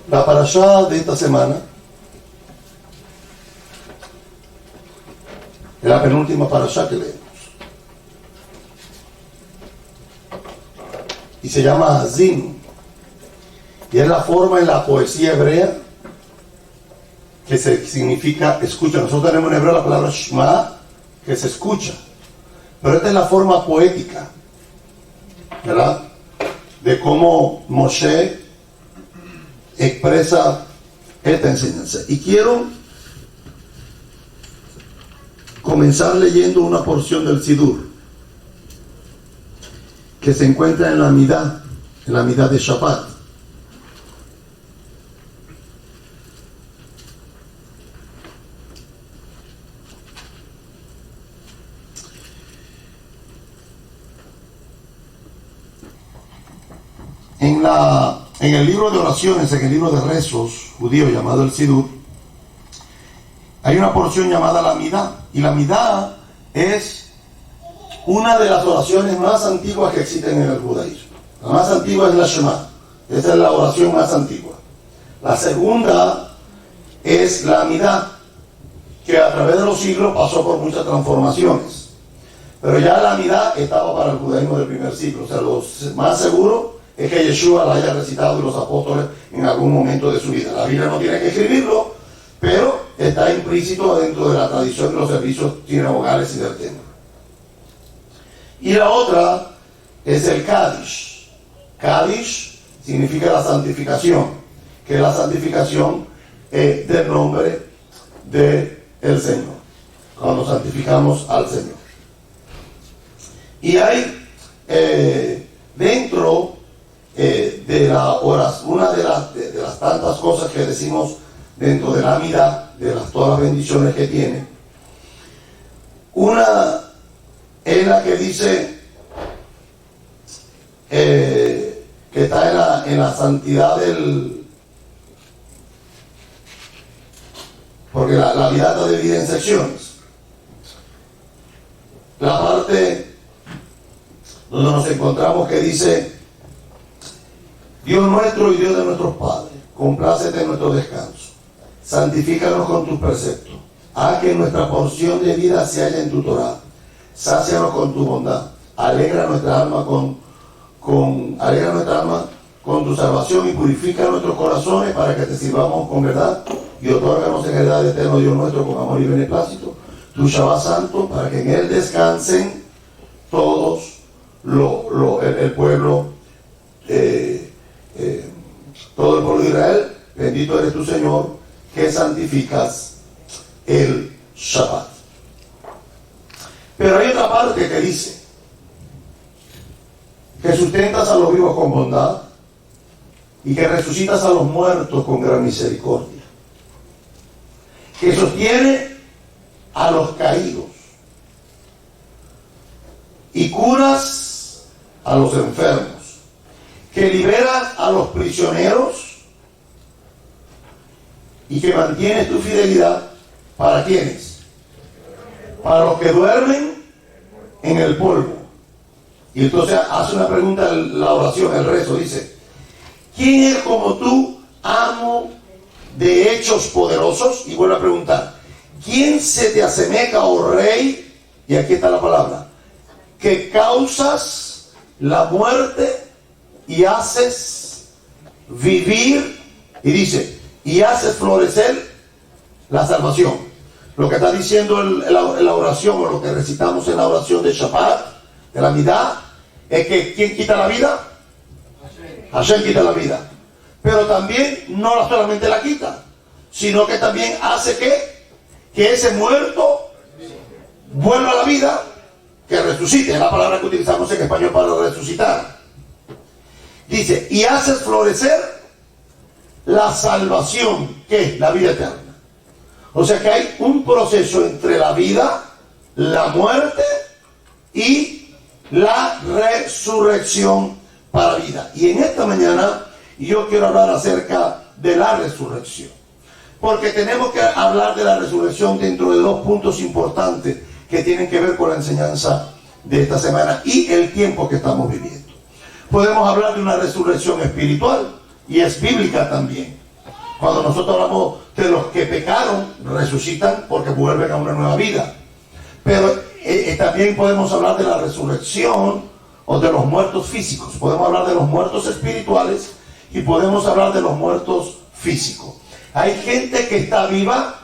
La parashá de esta semana es la penúltima parashá que leemos. Y se llama Hazinu. Y es la forma en la poesía hebrea que significa escucha. Nosotros tenemos en hebreo la palabra Shema, que se escucha. Pero esta es la forma poética, ¿verdad?, de cómo Moshe expresa esta enseñanza. Y quiero comenzar leyendo una porción del Sidur que se encuentra en la Midá de Shabbat. En el libro de oraciones, en el libro de rezos judío llamado el Sidur, hay una porción llamada la Midá. Y la Midá es una de las oraciones más antiguas que existen en el judaísmo. La más antigua es la Shema. Esa es la oración más antigua. La segunda es la Midá, que a través de los siglos pasó por muchas transformaciones. Pero ya la Midá estaba para el judaísmo del primer siglo. O sea, lo más seguro es que Yeshua la haya recitado y los apóstoles en algún momento de su vida. La Biblia no tiene que escribirlo, pero está implícito dentro de la tradición de los servicios sinagogales y del templo. Y la otra es el Kadish. Kadish significa la santificación, que es la santificación del nombre del Señor, cuando santificamos al Señor. Y hay dentro de la oración, una de las tantas cosas que decimos dentro de la Midá, de todas las bendiciones que tiene, una es la que dice que está en la santidad porque la Midá está dividida en secciones. La parte donde nos encontramos que dice: Dios nuestro y Dios de nuestros padres, complácete en nuestro descanso, santifícanos con tus preceptos, haz que nuestra porción de vida se halla en tu Torah, sácianos con tu bondad, alegra nuestra alma con tu salvación y purifica nuestros corazones para que te sirvamos con verdad y otórganos en heredad de eterno Dios nuestro con amor y beneplácito, tu Shabbat santo, para que en él descansen todos el pueblo, todo el pueblo de Israel. Bendito eres tu Señor, que santificas el Shabbat. Pero hay otra parte que dice que sustentas a los vivos con bondad y que resucitas a los muertos con gran misericordia, que sostiene a los caídos y curas a los enfermos, que liberas a los prisioneros y que mantienes tu fidelidad para quienes, para los que duermen en el polvo. Y entonces hace una pregunta la oración, el rezo, dice: ¿quién es como tú, amo de hechos poderosos? Y vuelve a preguntar: ¿quién se te asemeja, oh rey? Y aquí está la palabra: que causas la muerte y haces vivir, y dice, y haces florecer la salvación. Lo que está diciendo la oración, o lo que recitamos en la oración de Shabbat, de la Midá, es que ¿quién quita la vida? Hashem quita la vida. Pero también no solamente la quita, sino que también hace que ese muerto vuelva a la vida, que resucite. Es la palabra que utilizamos en español para resucitar. Dice: y haces florecer la salvación, que es la vida eterna. O sea que hay un proceso entre la vida, la muerte y la resurrección para vida. Y en esta mañana yo quiero hablar acerca de la resurrección, porque tenemos que hablar de la resurrección dentro de dos puntos importantes que tienen que ver con la enseñanza de esta semana y el tiempo que estamos viviendo. Podemos hablar de una resurrección espiritual, y es bíblica también. Cuando nosotros hablamos de los que pecaron, resucitan porque vuelven a una nueva vida. Pero también podemos hablar de la resurrección o de los muertos físicos. Podemos hablar de los muertos espirituales y podemos hablar de los muertos físicos. Hay gente que está viva,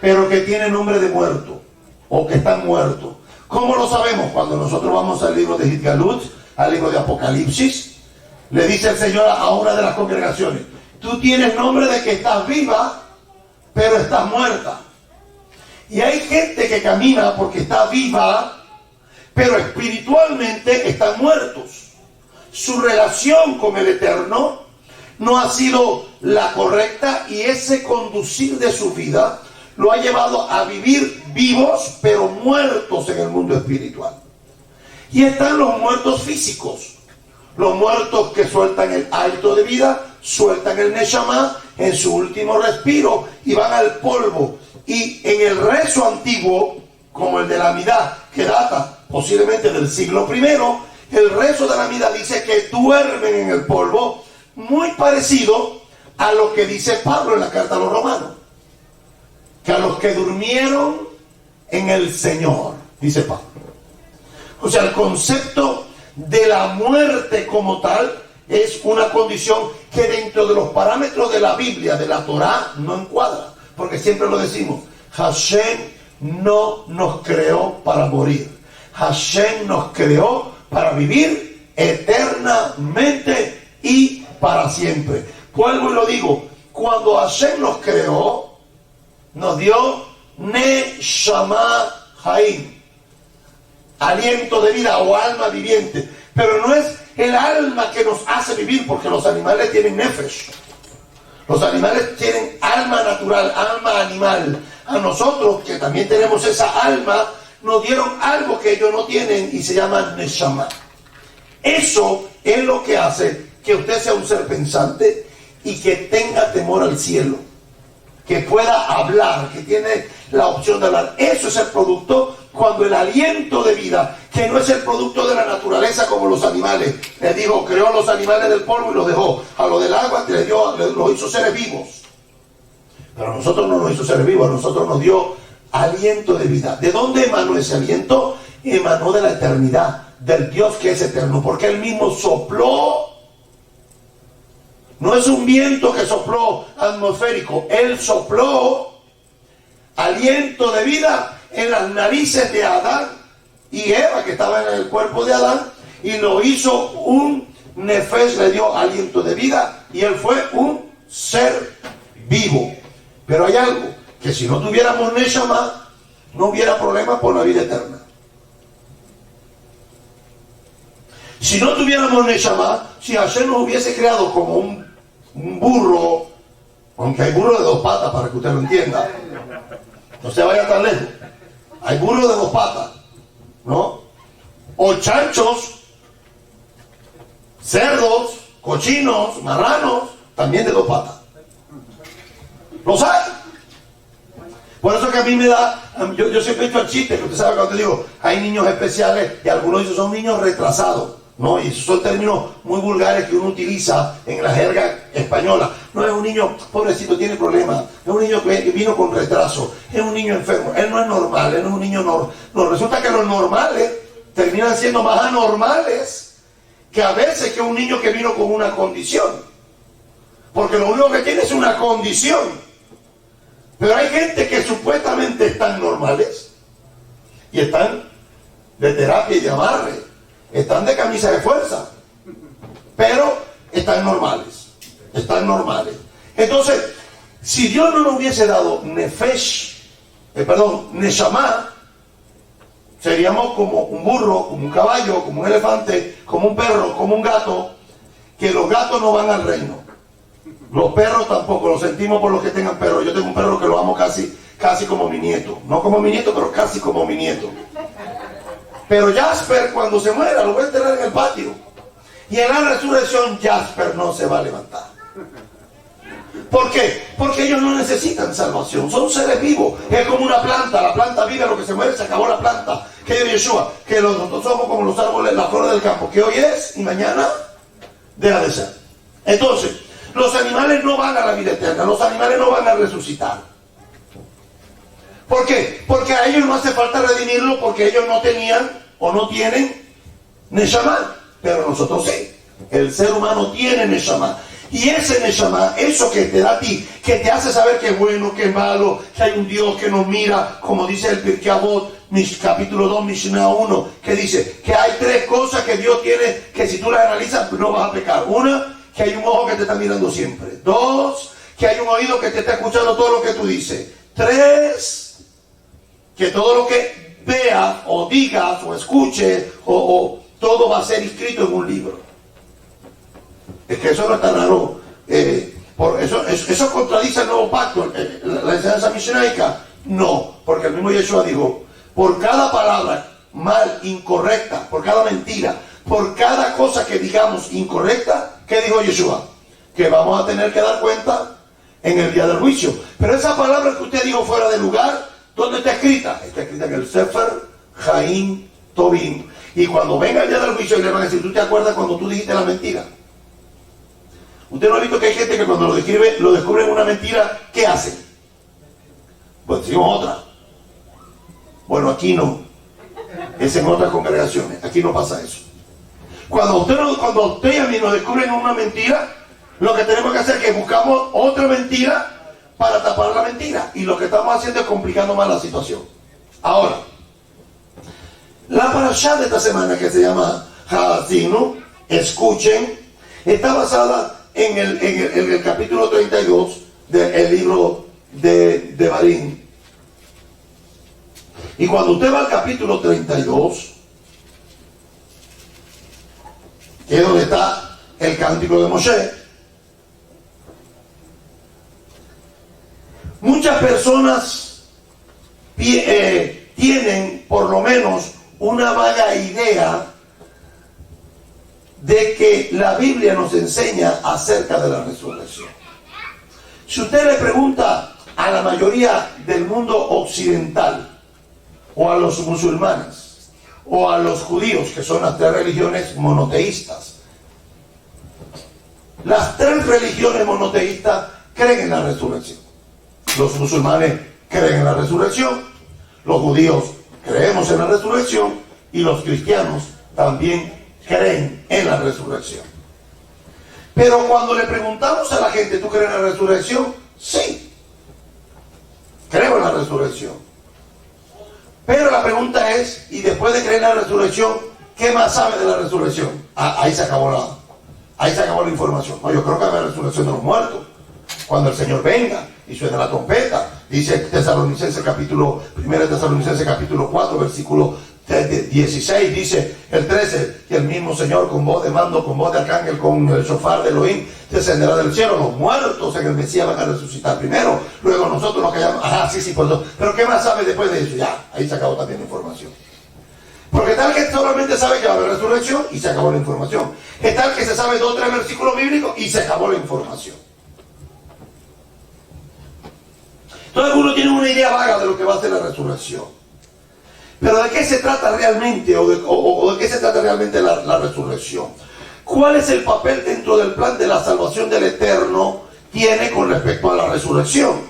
pero que tiene nombre de muerto o que están muertos. ¿Cómo lo sabemos? Cuando nosotros vamos al libro de Hitgalut, al libro de Apocalipsis, le dice el Señor a una de las congregaciones: tú tienes nombre de que estás viva, pero estás muerta. Y hay gente que camina porque está viva, pero espiritualmente están muertos. Su relación con el Eterno no ha sido la correcta y ese conducir de su vida lo ha llevado a vivir vivos, pero muertos en el mundo espiritual. Y están los muertos físicos. Los muertos que sueltan el hálito de vida, sueltan el Neshama en su último respiro y van al polvo. Y en el rezo antiguo, como el de la Amidá, que data posiblemente del siglo I, el rezo de la Amidá dice que duermen en el polvo, muy parecido a lo que dice Pablo en la carta a los romanos, que a los que durmieron en el Señor, dice Pablo. O sea, el concepto de la muerte como tal es una condición que dentro de los parámetros de la Biblia, de la Torá, no encuadra, porque siempre lo decimos: Hashem no nos creó para morir, Hashem nos creó para vivir eternamente y para siempre. Vuelvo y lo digo: cuando Hashem nos creó, nos dio Neshama Haim, aliento de vida o alma viviente, pero no es el alma que nos hace vivir, porque los animales tienen nefesh, los animales tienen alma natural, alma animal. A nosotros, que también tenemos esa alma, nos dieron algo que ellos no tienen y se llama Neshama. Eso es lo que hace que usted sea un ser pensante y que tenga temor al cielo, que pueda hablar, que tiene la opción de hablar. Eso es el producto cuando el aliento de vida, que no es el producto de la naturaleza como los animales. Le dijo, creó los animales del polvo y los dejó. A lo del agua los hizo seres vivos. Pero a nosotros no nos hizo seres vivos, a nosotros nos dio aliento de vida. ¿De dónde emanó ese aliento? Emanó de la eternidad, del Dios que es eterno, porque Él mismo sopló. No es un viento que sopló atmosférico, Él sopló aliento de vida en las narices de Adán y Eva, que estaba en el cuerpo de Adán, y lo hizo un nefesh, le dio aliento de vida, y él fue un ser vivo. Pero hay algo, que si no tuviéramos Neshama, no hubiera problema por la vida eterna. Si no tuviéramos Neshama, si Hashem nos hubiese creado como un burro, aunque hay burro de dos patas para que usted lo entienda, no se vaya tan lejos, hay burros de dos patas, ¿no? O chanchos, cerdos, cochinos, marranos, también de dos patas. Los hay. Por eso que a mí me da, yo siempre he hecho el chiste, que usted sabe cuando digo, hay niños especiales y algunos de esos son niños retrasados, ¿no? Y esos son términos muy vulgares que uno utiliza en la jerga española. No es un niño, pobrecito, tiene problemas, es un niño que vino con retraso, es un niño enfermo, él no es normal, él no es un niño normal. No, resulta que los normales terminan siendo más anormales que a veces que un niño que vino con una condición, porque lo único que tiene es una condición. Pero hay gente que supuestamente están normales y están de terapia y de amarre, están de camisa de fuerza, pero están normales, Entonces, si Dios no nos hubiese dado Neshama, seríamos como un burro, como un caballo, como un elefante, como un perro, como un gato, que los gatos no van al reino. Los perros tampoco, lo sentimos por los que tengan perros. Yo tengo un perro que lo amo casi como mi nieto. No como mi nieto, pero casi como mi nieto. Pero Jasper, cuando se muera, lo voy a enterrar en el patio. Y en la resurrección, Jasper no se va a levantar. ¿Por qué? Porque ellos no necesitan salvación. Son seres vivos. Es como una planta. La planta vive, lo que se muere, se acabó la planta. ¿Qué dice Yeshua? Que nosotros somos como los árboles, las flores del campo, que hoy es y mañana deja de ser. Entonces, los animales no van a la vida eterna, los animales no van a resucitar. ¿Por qué? Porque a ellos no hace falta redimirlo, porque ellos no tenían o no tienen Neshama, pero nosotros sí. El ser humano tiene Neshama. Y ese Neshama, eso que te da a ti, que te hace saber que es bueno, que es malo, que hay un Dios que nos mira, como dice el Pirkei Avot, capítulo 2, Mishnah 1, que dice que hay 3 cosas que Dios tiene, que si tú las analizas no vas a pecar. Una, que hay un ojo que te está mirando siempre. 2, que hay un oído que te está escuchando todo lo que tú dices. 3, que todo lo que veas o digas o escuches o todo va a ser escrito en un libro. Es que eso no está raro. Por eso contradice el nuevo pacto, la enseñanza misionaica. No, porque el mismo Yeshua dijo, por cada palabra mal, incorrecta, por cada mentira, por cada cosa que digamos incorrecta, ¿qué dijo Yeshua? Que vamos a tener que dar cuenta en el día del juicio. Pero esa palabra que usted dijo fuera de lugar, ¿dónde está escrita? Está escrita en el Sefer Chaim Tovim. Y cuando venga el día del juicio, le van a decir, ¿tú te acuerdas cuando tú dijiste la mentira? Usted no ha visto que hay gente que cuando lo descubren una mentira, ¿qué hacen? Pues decimos otra. Bueno, aquí no. Es en otras congregaciones. Aquí no pasa eso. Cuando usted y a mí nos descubren una mentira, lo que tenemos que hacer es que buscamos otra mentira para tapar la mentira. Y lo que estamos haciendo es complicando más la situación. Ahora, la parashá de esta semana, que se llama Haazinu, escuchen, está basada en el capítulo 32 del libro de Barín. Y cuando usted va al capítulo 32, que es donde está el cántico de Moshe, muchas personas tienen por lo menos una vaga idea de que la Biblia nos enseña acerca de la resurrección. Si usted le pregunta a la mayoría del mundo occidental, o a los musulmanes, o a los judíos, que son las 3 religiones monoteístas, las 3 religiones monoteístas creen en la resurrección. Los musulmanes creen en la resurrección, los judíos creemos en la resurrección, y los cristianos también creen en la resurrección. Pero cuando le preguntamos a la gente, ¿tú crees en la resurrección? Sí, creo en la resurrección. Pero la pregunta es, y después de creer en la resurrección, ¿qué más sabe de la resurrección? Ahí se acabó la información. No, yo creo que hay la resurrección de los muertos. Cuando el Señor venga y suene la trompeta, dice Tesalonicenses capítulo 1 Tesalonicenses capítulo 4, versículo 16, dice el 13, que el mismo Señor con voz de mando, con voz de arcángel, con el shofar de Elohim, descenderá del cielo. Los muertos en el Mesías van a resucitar primero, luego nosotros los que hayamos, sí, pues no. Pero ¿qué más sabe después de eso? Ya, ahí se acabó también la información. Porque tal que solamente sabe que va a haber resurrección y se acabó la información. Es tal que se sabe 2 o 3 versículos bíblicos y se acabó la información. Entonces uno tiene una idea vaga de lo que va a ser la resurrección. Pero ¿de qué se trata realmente o de qué se trata realmente la resurrección? ¿Cuál es el papel dentro del plan de la salvación del Eterno tiene con respecto a la resurrección?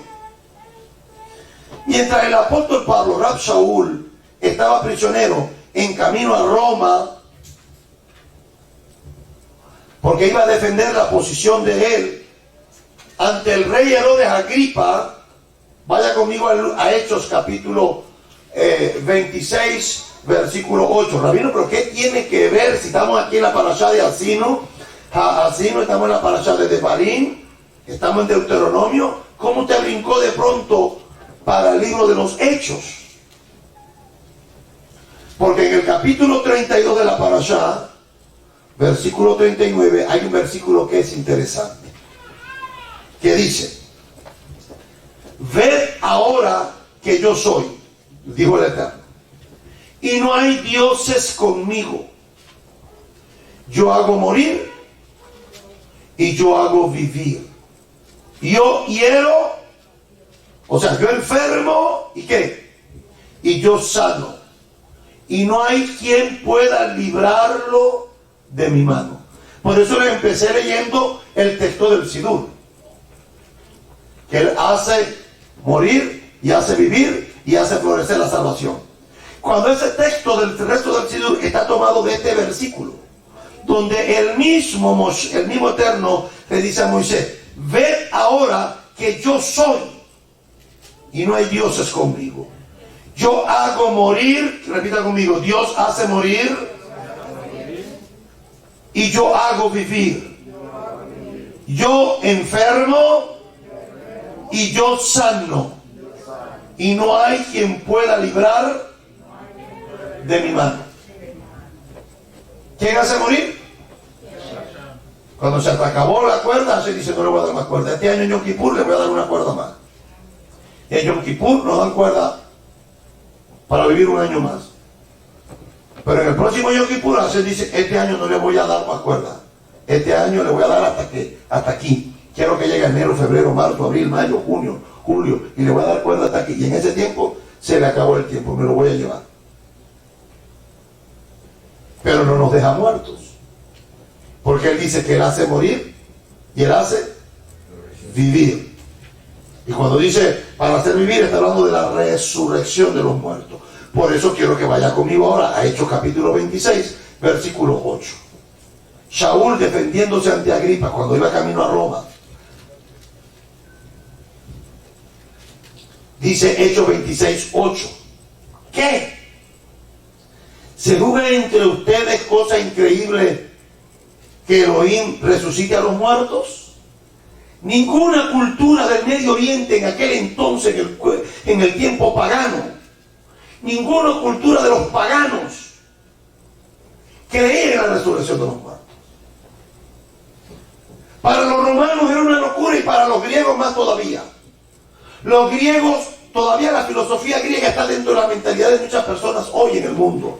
Mientras el apóstol Pablo, Rab Shaul, estaba prisionero en camino a Roma, porque iba a defender la posición de él ante el rey Herodes Agripa. Vaya conmigo a Hechos capítulo 26, versículo 8. Rabino, ¿pero qué tiene que ver si estamos aquí en la parashá de Haazinu? Estamos en la parashá de Devarim, estamos en Deuteronomio. ¿Cómo te brincó de pronto para el libro de los Hechos? Porque en el capítulo 32 de la parashá, versículo 39, hay un versículo que es interesante, que dice: ved ahora que yo soy, dijo el Eterno, y no hay dioses conmigo. Yo hago morir y yo hago vivir. Yo hiero, o sea, yo enfermo, ¿y qué? Y yo sano. Y no hay quien pueda librarlo de mi mano. Por eso le empecé leyendo el texto del Sidur, que Él hace morir y hace vivir y hace florecer la salvación. Cuando ese texto del resto del Sidur está tomado de este versículo, donde el mismo Eterno le dice a Moisés: ved ahora que yo soy y no hay dioses conmigo. Yo hago morir, repita conmigo, Dios hace morir y yo hago vivir. Yo enfermo y yo sano. Y no hay quien pueda librar de mi mano. ¿Quién hace morir? Cuando se te acabó la cuerda, se dice: no le voy a dar más cuerda. Este año en Yom Kippur le voy a dar una cuerda más. Y en Yom Kippur nos dan cuerda para vivir un año más. Pero en el próximo Yom Kippur se dice: este año no le voy a dar más cuerda. Este año le voy a dar hasta aquí. Quiero que llegue enero, febrero, marzo, abril, mayo, junio, julio. Y le voy a dar cuerda hasta aquí. Y en ese tiempo se le acabó el tiempo. Me lo voy a llevar. Pero no nos deja muertos. Porque Él dice que Él hace morir y Él hace vivir. Y cuando dice para hacer vivir, está hablando de la resurrección de los muertos. Por eso quiero que vaya conmigo ahora a Hechos capítulo 26, versículo 8. Shaul defendiéndose ante Agripa cuando iba camino a Roma. Dice Hechos 26, 8. ¿Qué? ¿Se juzga entre ustedes cosa increíble que Elohim resucite a los muertos? Ninguna cultura del Medio Oriente en aquel entonces, en el tiempo pagano, ninguna cultura de los paganos creía en la resurrección de los muertos. Para los romanos era una locura y para los griegos más todavía. Los griegos, todavía la filosofía griega está dentro de la mentalidad de muchas personas hoy en el mundo.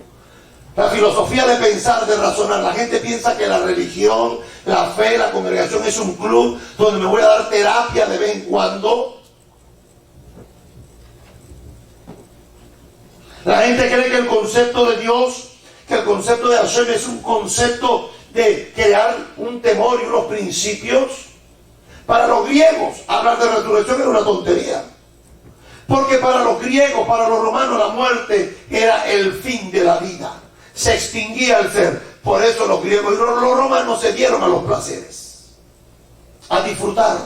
La filosofía de pensar, de razonar. La gente piensa que la religión, la fe, la congregación es un club donde me voy a dar terapia de vez en cuando. La gente cree que el concepto de Dios, que el concepto de Hashem es un concepto de crear un temor y unos principios. Para los griegos, hablar de resurrección era una tontería. Porque para los griegos, para los romanos, la muerte era el fin de la vida. Se extinguía el ser. Por eso los griegos y los romanos se dieron a los placeres, a disfrutar.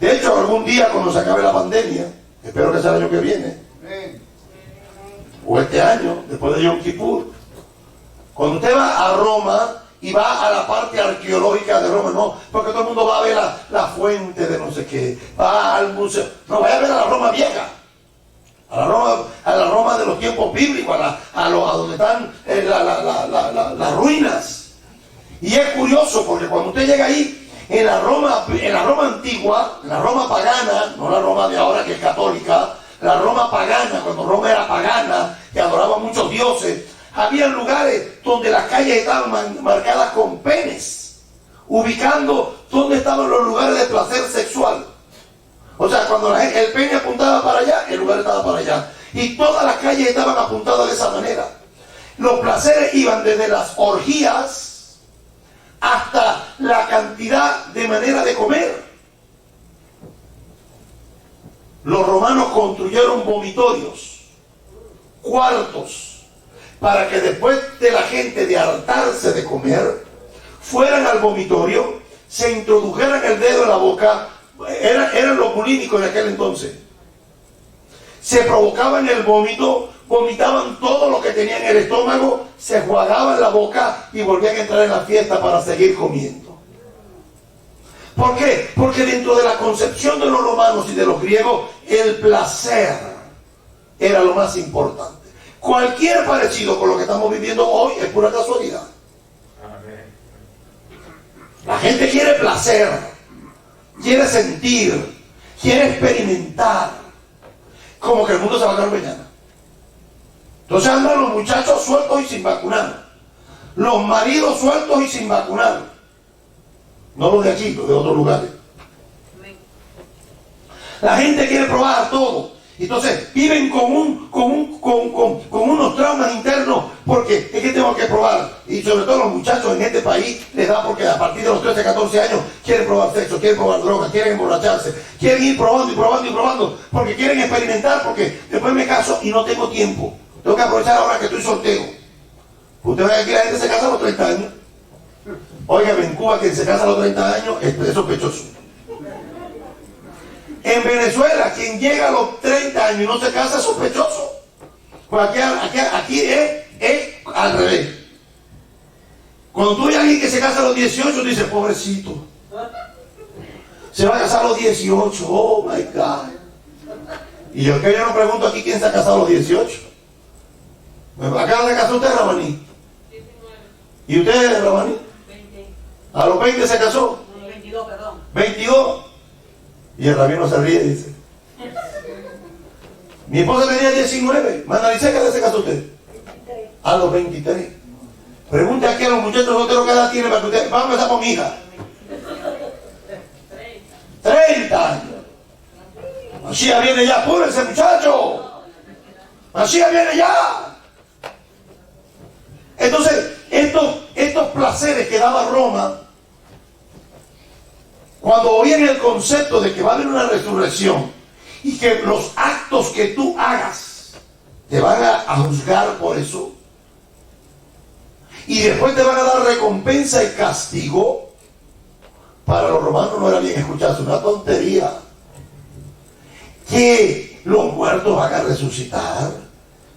De hecho, algún día cuando se acabe la pandemia, espero que sea el año que viene, o este año, después de Yom Kippur, cuando usted va a Roma y va a la parte arqueológica de Roma, no, porque todo el mundo va a ver la fuente de no sé qué, va al museo, no, vaya a ver a la Roma vieja. A la Roma de los tiempos bíblicos, a donde están las ruinas. Y es curioso porque cuando usted llega ahí, en la Roma antigua, la Roma pagana, no la Roma de ahora que es católica, la Roma pagana, cuando Roma era pagana, que adoraba muchos dioses, había lugares donde las calles estaban marcadas con penes, ubicando dónde estaban los lugares de placer sexual. O sea, cuando el pene apuntaba para allá, el lugar estaba para allá. Y todas las calles estaban apuntadas de esa manera. Los placeres iban desde las orgías hasta la cantidad de manera de comer. Los romanos construyeron vomitorios, cuartos, para que después de la gente de hartarse de comer, fueran al vomitorio, se introdujeran el dedo en la boca. Eran los bulímicos de aquel entonces. Se provocaban el vómito, vomitaban todo lo que tenían en el estómago, se enjuagaban la boca y volvían a entrar en la fiesta para seguir comiendo. ¿Por qué? Porque dentro de la concepción de los romanos y de los griegos, el placer era lo más importante. Cualquier parecido con lo que estamos viviendo hoy es pura casualidad. La gente quiere placer, quiere sentir, quiere experimentar, como que el mundo se va a acabar mañana. Entonces andan los muchachos sueltos y sin vacunar, los maridos sueltos y sin vacunar, no los de aquí, los de otros lugares. La gente quiere probar todo Entonces viven con unos traumas internos, porque es que tengo que probar. Y sobre todo los muchachos en este país les da, porque a partir de los 13, 14 años quieren probar sexo, quieren probar drogas, quieren emborracharse, quieren ir probando y probando y probando, porque quieren experimentar, porque después me caso y no tengo tiempo. Tengo que aprovechar ahora que estoy soltero. Usted ve que aquí la gente se casa a los 30 años. Oiga, en Cuba quien se casa a los 30 años es sospechoso. En Venezuela, quien llega a los 30 años y no se casa es sospechoso. Pues aquí es al revés. Cuando tú ves a alguien que se casa a los 18, tú dices, pobrecito. Se va a casar a los 18, oh my God. Y yo no pregunto aquí quién se ha casado a los 18. ¿Acá se casó usted, Rabaní? 19. ¿Y usted, Rabaní? 20. ¿A los 20 se casó? No, 22, perdón. 22. Y el rabino se ríe y dice, mi esposa tenía 19. Manalice, ¿qué edad se casó usted? 23. A los 23. Pregunte aquí a los muchachos solteros qué edad tiene para que usted. Vamos a empezar con mi hija. 30 años. Mashiach viene ya, apúrense, muchacho. Mashiach viene ya. Entonces, estos placeres que daba Roma, cuando oían el concepto de que va a haber una resurrección y que los actos que tú hagas te van a juzgar por eso, y después te van a dar recompensa y castigo, para los romanos no era bien escucharse, una tontería. Que los muertos van a resucitar.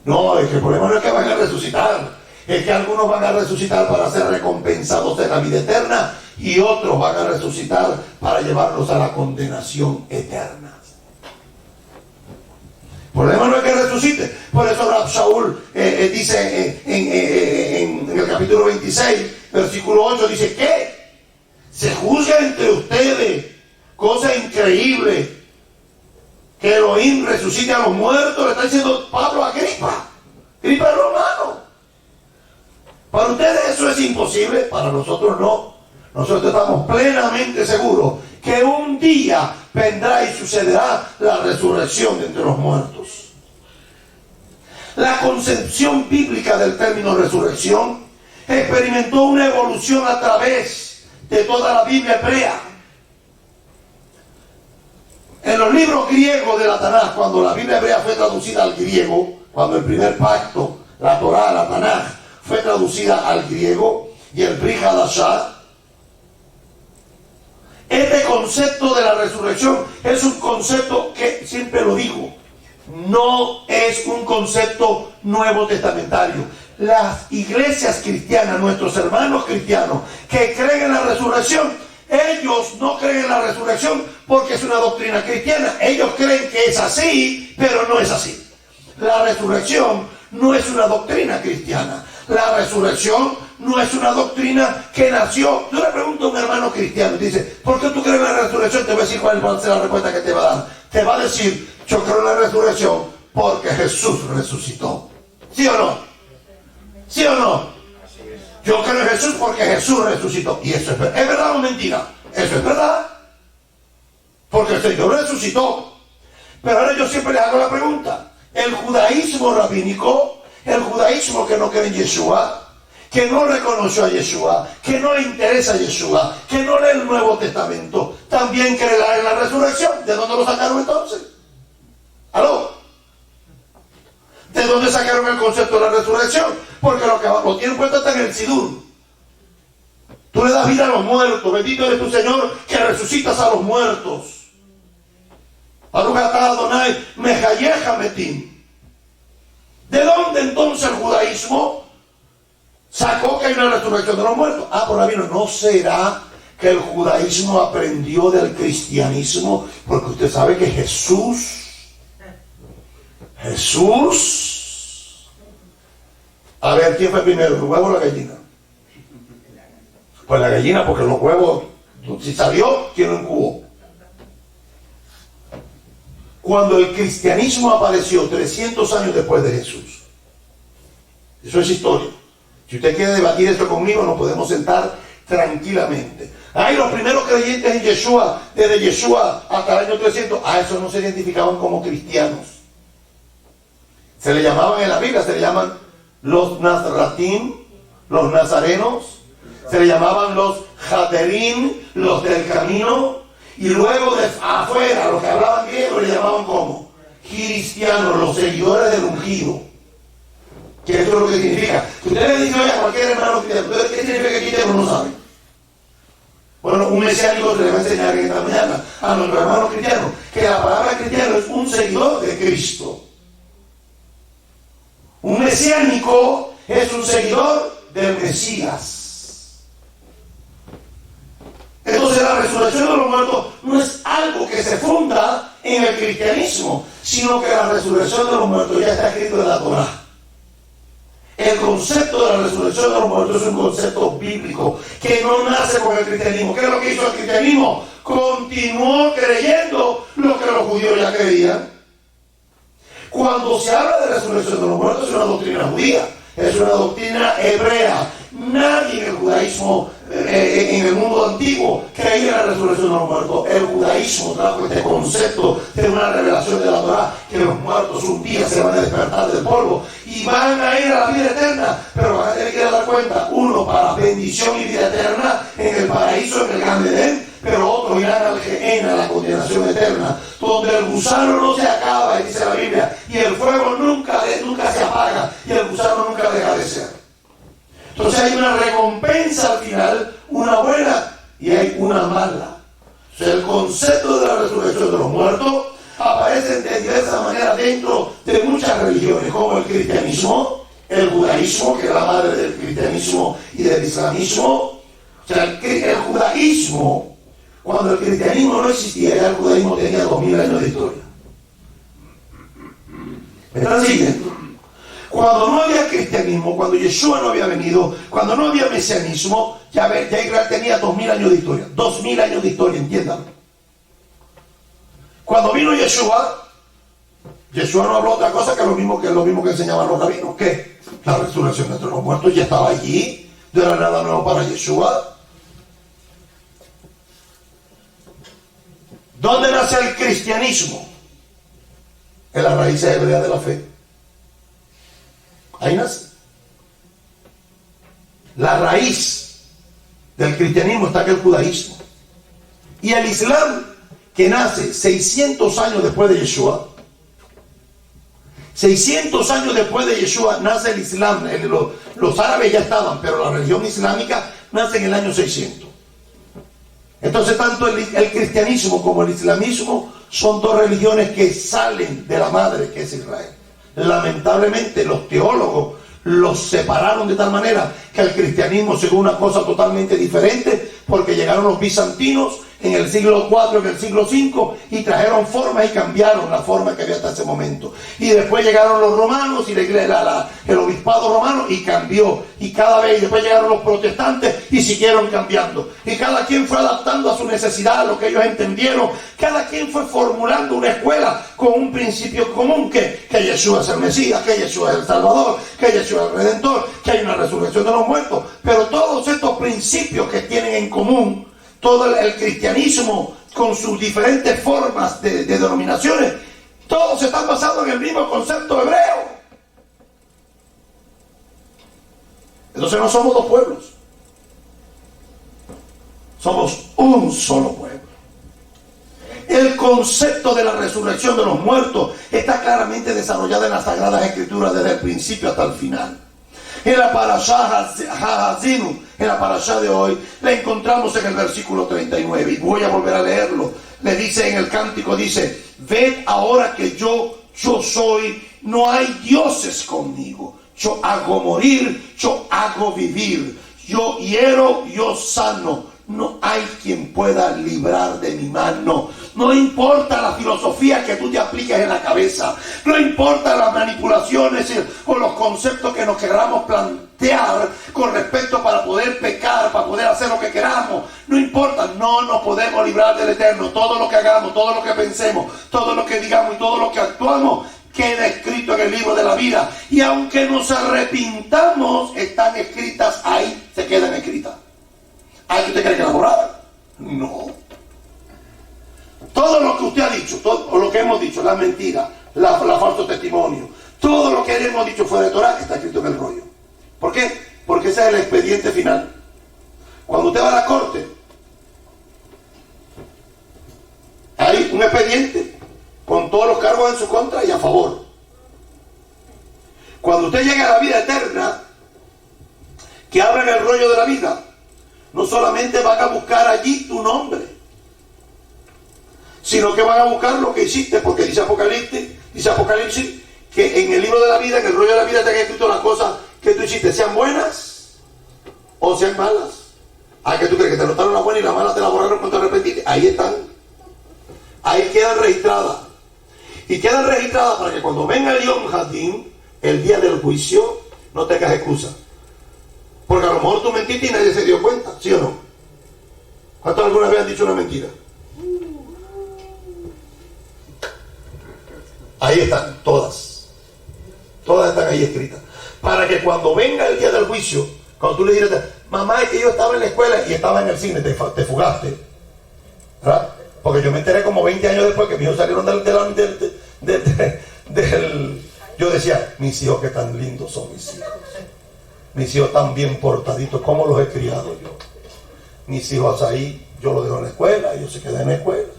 No, es que el problema no es que van a resucitar, es que algunos van a resucitar para ser recompensados en la vida eterna y otros van a resucitar para llevarlos a la condenación eterna. El problema no es que resucite. Por eso Rab Shaul dice en el capítulo 26, versículo 8, dice que se juzga entre ustedes, cosa increíble, que Elohim resucite a los muertos. Le está diciendo Pablo a Agripa es romano. Para ustedes eso es imposible, para nosotros no. Nosotros estamos plenamente seguros que un día vendrá y sucederá la resurrección de entre los muertos. La concepción bíblica del término resurrección experimentó una evolución a través de toda la Biblia hebrea. En los libros griegos de la Tanaj, cuando la Biblia hebrea fue traducida al griego, cuando el primer pacto, la Torá, la Tanaj, fue traducida al griego, y el Brit Hadashah, este concepto de la resurrección es un concepto que, siempre lo digo, no es un concepto nuevo testamentario. Las iglesias cristianas, nuestros hermanos cristianos que creen en la resurrección, ellos no creen en la resurrección porque es una doctrina cristiana. Ellos creen que es así, pero no es así. La resurrección no es una doctrina cristiana. La resurrección no es una doctrina que nació. Yo le pregunto a un hermano cristiano y dice, ¿por qué tú crees en la resurrección? Te voy a decir cuál va a ser la respuesta que te va a dar. Te va a decir, yo creo en la resurrección porque Jesús resucitó. ¿Sí o no? ¿Sí o no? Yo creo en Jesús porque Jesús resucitó. Y eso es verdad. ¿Es verdad o mentira? Eso es verdad. Porque el Señor resucitó. Pero ahora yo siempre les hago la pregunta. El judaísmo rabínico, el judaísmo que no cree en Yeshua, que no reconoció a Yeshua, que no le interesa a Yeshua, que no lee el Nuevo Testamento, también creerá en la resurrección. ¿De dónde lo sacaron entonces? ¿Aló? ¿De dónde sacaron el concepto de la resurrección? Porque lo tienen puesto hasta en el Sidur. Tú le das vida a los muertos. Bendito eres tu Señor que resucitas a los muertos. Adonai Mehayeja Metim. ¿De dónde entonces el judaísmo sacó que hay una resurrección de los muertos? Por rabino, ¿no será que el judaísmo aprendió del cristianismo? Porque usted sabe que Jesús, a ver, ¿quién fue primero, el huevo o la gallina? Pues la gallina, porque los huevos, si salió, ¿quién lo incubó? Cuando el cristianismo apareció 300 años después de Jesús. Eso es historia. Si usted quiere debatir esto conmigo, nos podemos sentar tranquilamente. Los primeros creyentes en Yeshua, desde Yeshua hasta el año 300, esos no se identificaban como cristianos. Se le llamaban en la Biblia, se le llaman los Nazratim, los nazarenos, se le llamaban los Jaderim, los del camino, y luego de afuera, los que hablaban griego, le llamaban como cristianos, los seguidores del ungido. Que esto es lo que significa. Si usted le dice, oye, a cualquier hermano cristiano, ¿qué significa cristiano? No sabe. Bueno, un mesiánico se le va a enseñar en esta mañana a nuestros hermanos cristianos que la palabra cristiano es un seguidor de Cristo. Un mesiánico es un seguidor del Mesías. Entonces la resurrección de los muertos no es algo que se funda en el cristianismo, sino que la resurrección de los muertos ya está escrito en la Torá. El concepto de la resurrección de los muertos es un concepto bíblico que no nace con el cristianismo. ¿Qué es lo que hizo el cristianismo? Continuó creyendo lo que los judíos ya creían. Cuando se habla de resurrección de los muertos es una doctrina judía, es una doctrina hebrea. Nadie en el judaísmo, en el mundo antiguo, creía en la resurrección de los muertos. El judaísmo trajo este concepto de una revelación de la Torá, que los muertos un día se van a despertar del polvo y van a ir a la vida eterna, pero van a tener que dar cuenta, uno para bendición y vida eterna en el paraíso, en el Gan Edén, pero otros irán al Gehenna, a la condenación eterna, donde el gusano no se acaba, dice la Biblia, y el fuego nunca se apaga, y el gusano nunca deja de ser. Entonces hay una recompensa al final, una buena y hay una mala. O sea, el concepto de la resurrección de los muertos aparece de diversas maneras dentro de muchas religiones, como el cristianismo, el judaísmo, que es la madre del cristianismo y del islamismo. O sea, el judaísmo, cuando el cristianismo no existía, ya el judaísmo tenía 2000 años de historia. ¿Me están siguiendo? Cuando no había cristianismo, cuando Yeshua no había venido, cuando no había mesianismo, ya Israel tenía 2000 años de historia. 2000 años de historia, entiéndanlo. Cuando vino Yeshua no habló otra cosa que lo mismo que enseñaban los rabinos. ¿Qué? La resurrección de entre los muertos ya estaba allí. No era nada nuevo para Yeshua. ¿Dónde nace el cristianismo? En las raíces hebreas de la fe. Ahí nace. La raíz del cristianismo está en el judaísmo. Y el islam, que nace 600 años después de Yeshua, 600 años después de Yeshua nace el islam. Los árabes ya estaban, pero la religión islámica nace en el año 600. Entonces tanto el cristianismo como el islamismo son dos religiones que salen de la madre que es Israel. Lamentablemente los teólogos los separaron de tal manera que el cristianismo se una cosa totalmente diferente, porque llegaron los bizantinos en el siglo IV, en el siglo V, y trajeron formas y cambiaron la forma que había hasta ese momento. Y después llegaron los romanos y el obispado romano y cambió. Y cada vez, después llegaron los protestantes y siguieron cambiando. Y cada quien fue adaptando a su necesidad, a lo que ellos entendieron. Cada quien fue formulando una escuela con un principio común, que Yeshua es el Mesías, que Yeshua es el Salvador, que Yeshua es el Redentor, que hay una resurrección de los muertos. Pero todos estos principios que tienen en común todo el cristianismo, con sus diferentes formas de denominaciones, todos están basados en el mismo concepto hebreo. Entonces no somos dos pueblos, somos un solo pueblo. El concepto de la resurrección de los muertos está claramente desarrollado en las Sagradas Escrituras desde el principio hasta el final. En la parashá Ha'azinu, en la parashá de hoy, la encontramos en el versículo 39, y voy a volver a leerlo. Le dice en el cántico, dice: ved ahora que yo soy, no hay dioses conmigo. Yo hago morir, yo hago vivir. Yo hiero, yo sano. No hay quien pueda librar de mi mano. No importa la filosofía que tú te apliques en la cabeza. No importa las manipulaciones o los conceptos que nos queramos plantear con respecto para poder pecar, para poder hacer lo que queramos. No importa, no nos podemos librar del Eterno. Todo lo que hagamos, todo lo que pensemos, todo lo que digamos y todo lo que actuamos queda escrito en el libro de la vida. Y aunque nos arrepintamos, están escritas ahí, se quedan escritas. ¿Hay que usted cree que la borraron? No. Todo lo que usted ha dicho, todo lo que hemos dicho, la mentira, la falso testimonio, Todo lo que hemos dicho fuera de Torah está escrito en el rollo. ¿Por qué? Porque ese es el expediente final. Cuando usted va a la corte, hay un expediente con todos los cargos en su contra y a favor. Cuando usted llegue a la vida eterna, que abren el rollo de la vida, no solamente van a buscar allí tu nombre, sino que van a buscar lo que hiciste, porque dice Apocalipsis, que en el libro de la vida, en el rollo de la vida, te han escrito las cosas que tú hiciste, sean buenas o sean malas. ¿A que tú crees que te notaron las buenas y las malas te las borraron cuando te arrepentiste? Ahí están. Ahí quedan registradas. Y quedan registradas para que cuando venga el Yom Hadin, el día del juicio, no tengas excusa. Porque a lo mejor tú mentiste y nadie se dio cuenta, ¿sí o no? ¿Cuántos alguna vez han dicho una mentira? Ahí están, todas. Todas están ahí escritas. Para que cuando venga el día del juicio, cuando tú le digas, mamá, es que yo estaba en la escuela y estaba en el cine, te fugaste. ¿Verdad? Porque yo me enteré como 20 años después que mis hijos salieron del... Yo decía, mis hijos que tan lindos son mis hijos. Mis hijos tan bien portaditos, ¿cómo los he criado yo? Mis hijos ahí, yo los dejo en la escuela, ellos se quedan en la escuela.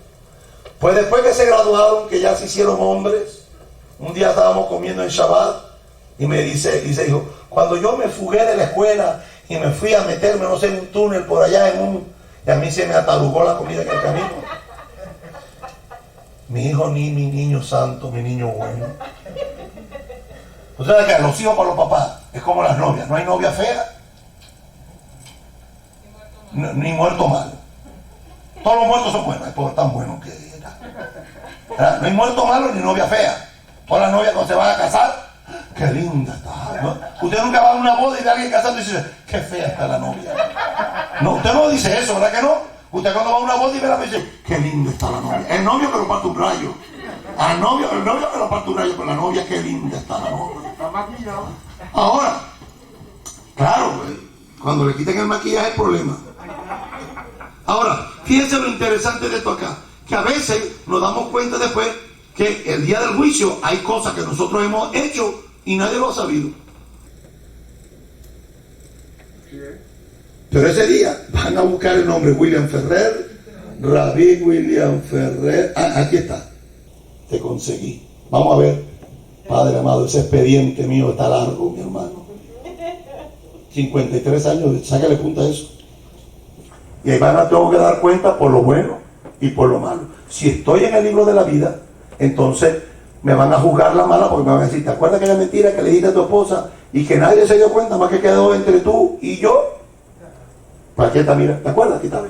Pues después que se graduaron, que ya se hicieron hombres, un día estábamos comiendo en Shabbat y me dice, hijo, cuando yo me fugué de la escuela y me fui a meterme, no sé, en un túnel por allá y a mí se me atarugó la comida en el camino. Mi hijo ni mi niño santo, mi niño bueno. Ustedes saben que los hijos para los papás es como las novias, no hay novia fea ni muerto malo. Todos los muertos son buenos, es por tan bueno que era. No hay muerto malo ni novia fea. Todas las novias cuando se van a casar, qué linda está, ¿no? Usted nunca va a una boda y ve a alguien casando y dice, qué fea está la novia. No, usted no dice eso, ¿verdad que no? Usted cuando va a una boda y ve a la y dice, qué linda está la novia. El novio que lo parte un rayo. El novio que lo parte un rayo, pero la novia, qué linda está la novia. Ahora, claro, cuando le quiten el maquillaje es el problema. Ahora, fíjense lo interesante de esto acá, que a veces nos damos cuenta después que el día del juicio hay cosas que nosotros hemos hecho y nadie lo ha sabido. Pero ese día van a buscar el nombre William Ferrer, Rabbi William Ferrer. Aquí está, te conseguí. Vamos a ver, Padre amado, ese expediente mío está largo, mi hermano. 53 años, sácale punta a eso. Y ahí tengo que dar cuenta por lo bueno y por lo malo. Si estoy en el libro de la vida, entonces me van a juzgar la mala porque me van a decir, ¿te acuerdas aquella mentira que le dijiste a tu esposa y que nadie se dio cuenta, más que quedó entre tú y yo? ¿Para qué está? Mira, ¿te acuerdas? Aquí está.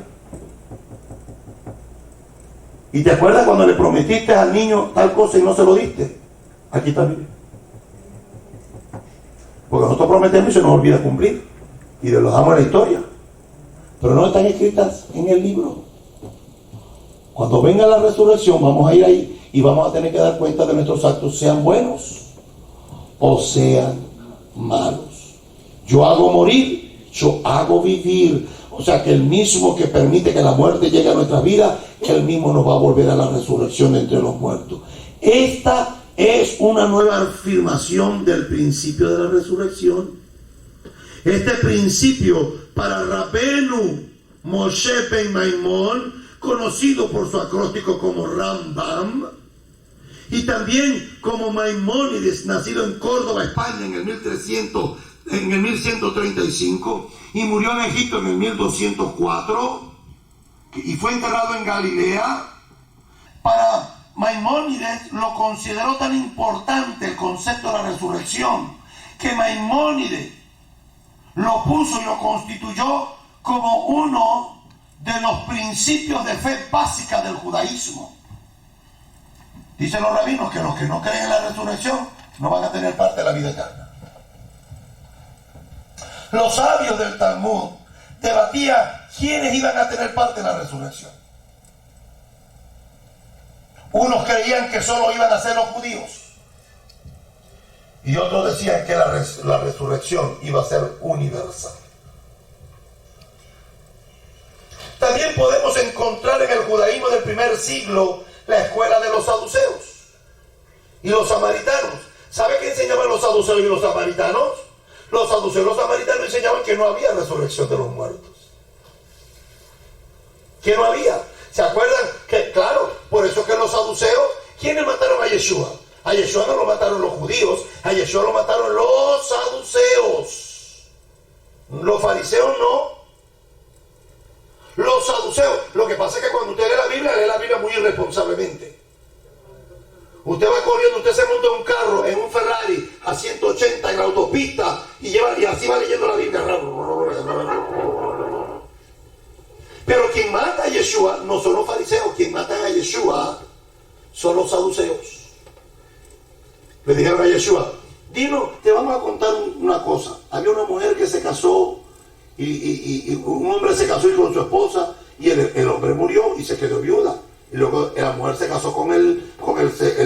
¿Y te acuerdas cuando le prometiste al niño tal cosa y no se lo diste? Aquí está, mire. Porque nosotros prometemos y se nos olvida cumplir. Y lo dejamos en la historia. Pero no están escritas en el libro. Cuando venga la resurrección, vamos a ir ahí y vamos a tener que dar cuenta de nuestros actos, sean buenos o sean malos. Yo hago morir, yo hago vivir. O sea que el mismo que permite que la muerte llegue a nuestra vida, él mismo nos va a volver a la resurrección de entre los muertos. Esta es una nueva afirmación del principio de la resurrección. Este principio para Rabenu Moshe ben Maimón, conocido por su acróstico como Rambam, y también como Maimónides, nacido en Córdoba, España, en el 1135, y murió en Egipto en el 1204, y fue enterrado en Galilea. Para Maimónides lo consideró tan importante el concepto de la resurrección, que Maimónides lo puso y lo constituyó como uno de los principios de fe básica del judaísmo. Dicen los rabinos que los que no creen en la resurrección no van a tener parte de la vida eterna. Los sabios del Talmud debatían quiénes iban a tener parte de la resurrección. Unos creían que solo iban a ser los judíos y otros decían que la resurrección iba a ser universal. También podemos encontrar en el judaísmo del primer siglo la escuela de los saduceos y los samaritanos. ¿Sabe qué enseñaban los saduceos y los samaritanos? Los saduceos y los samaritanos enseñaban que no había resurrección de los muertos. Que no había. ¿Se acuerdan? Que, claro, por eso que los saduceos, ¿quiénes mataron a Yeshua? A Yeshua no lo mataron los judíos, a Yeshua lo mataron los saduceos. Los fariseos no. Los saduceos. Lo que pasa es que cuando usted lee la Biblia muy irresponsablemente. Usted va corriendo, usted se monta en un carro, en un Ferrari, a 180 en la autopista, y así va leyendo la Biblia. Pero quien mata a Yeshua no son los fariseos, quien mata a Yeshua son los saduceos. Le dijeron a Yeshua, dinos, te vamos a contar una cosa. Había una mujer que se casó, y un hombre se casó con su esposa, y el hombre murió y se quedó viuda. Y luego la mujer se casó con el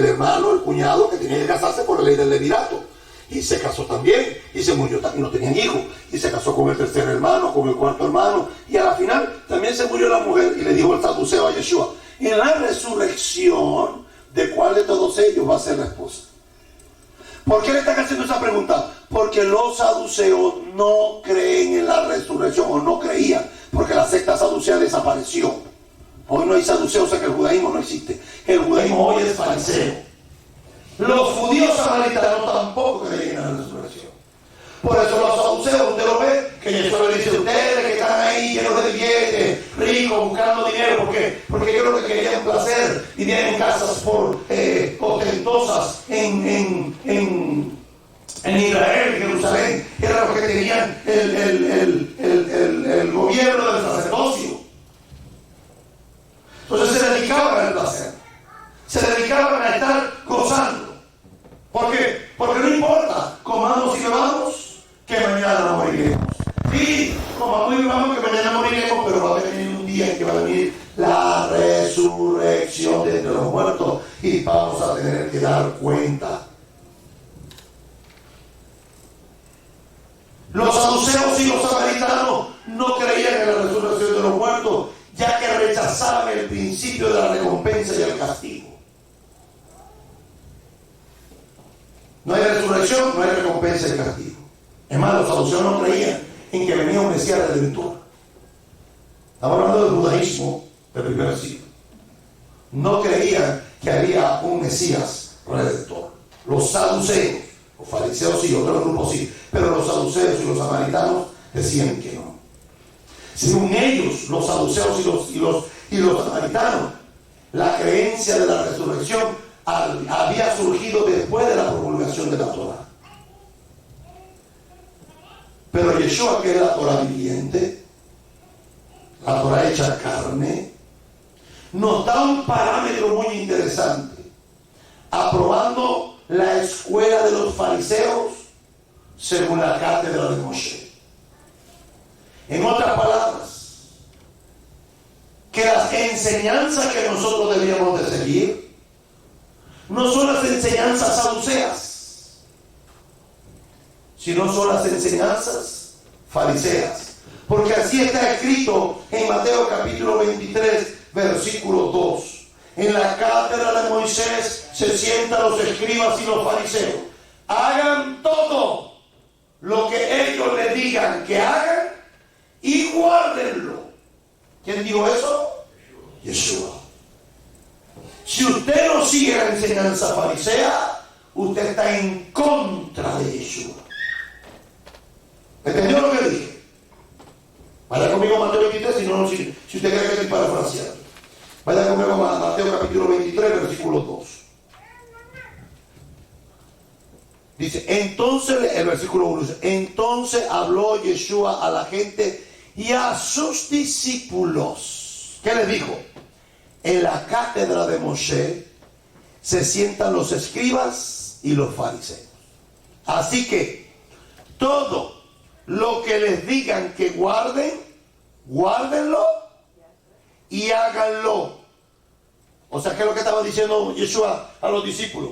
hermano, el cuñado, que tenía que casarse por la ley del levirato. Y se casó también, y se murió también, no tenían hijos. Y se casó con el tercer hermano, con el cuarto hermano. Y a la final también se murió la mujer. Y le dijo el saduceo a Yeshua, en la resurrección, ¿de cuál de todos ellos va a ser la esposa? ¿Por qué le están haciendo esa pregunta? Porque los saduceos no creen en la resurrección, o no creían, porque la secta saducea desapareció. Hoy no hay saduceos, o sea que el judaísmo no existe. El judaísmo hoy es fariseo. Los judíos samaritanos tampoco creen en la resurrección. Por eso los saduceos, usted lo ve, que Jesús le dice a ustedes que están ahí llenos de billetes, ricos, buscando dinero, porque yo creo que querían placer y tienen casas ostentosas en Israel, en Jerusalén, que era lo que tenían el gobierno del sacerdocio. Entonces se dedicaban al placer, se dedicaban a estar gozando. ¿Por qué? Porque no importa, comamos y bebamos, que mañana moriremos. Sí, comamos y bebamos, que mañana moriremos, pero va a venir un día en que va a venir la resurrección de entre los muertos y vamos a tener que dar cuenta. Los saduceos y los samaritanos no creían en la resurrección de los muertos, ya que rechazaban el principio de la recompensa y el castigo. No hay resurrección, no hay recompensa y castigo. Es más, los saduceos no creían en que venía un Mesías redentor. Estamos hablando del judaísmo del primer siglo. No creían que había un Mesías redentor. Los saduceos, los fariseos sí, otros grupos sí, pero los saduceos y los samaritanos decían que no. Según ellos, los saduceos y los samaritanos, la creencia de la resurrección había surgido después de la promulgación de la Torá. Pero Yeshua, que es la Torá viviente, la Torá hecha carne, nos da un parámetro muy interesante, aprobando la escuela de los fariseos según la cátedra de Moshe. En otras palabras, que las enseñanzas que nosotros debíamos de seguir no son las enseñanzas saduceas, sino son las enseñanzas fariseas. Porque así está escrito en Mateo capítulo 23, versículo 2. En la cátedra de Moisés se sientan los escribas y los fariseos. Hagan todo lo que ellos le digan que hagan y guárdenlo. ¿Quién dijo eso? Yeshua. Si usted no sigue la enseñanza farisea, usted está en contra de Yeshua. ¿Entendió lo que dije? Vaya conmigo a Mateo 23, si usted cree que estoy parafraseando. Vaya conmigo a Mateo capítulo 23, versículo 2. Dice, entonces, el versículo 1 dice, entonces habló Yeshua a la gente y a sus discípulos. ¿Qué les dijo? En la cátedra de Moshe se sientan los escribas y los fariseos. Así que todo lo que les digan que guarden, guárdenlo y háganlo. O sea, ¿qué es lo que estaba diciendo Yeshua a los discípulos?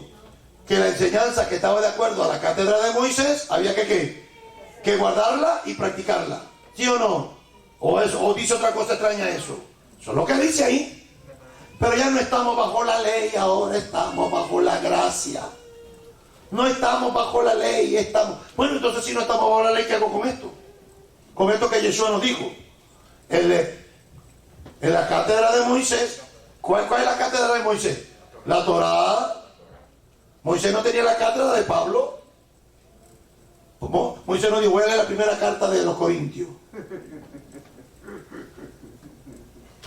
Que la enseñanza que estaba de acuerdo a la cátedra de Moisés había que guardarla y practicarla. ¿Sí o no? O dice otra cosa extraña eso. Eso es lo que dice ahí. Pero ya no estamos bajo la ley, ahora estamos bajo la gracia. No estamos bajo la ley, estamos... Bueno, entonces si no estamos bajo la ley, ¿qué hago con esto? Con esto que Yeshua nos dijo. En la cátedra de Moisés, ¿cuál es la cátedra de Moisés? La Torá. Moisés no tenía la cátedra de Pablo. ¿Cómo? Moisés no dijo, voy a leer la primera carta de los Corintios.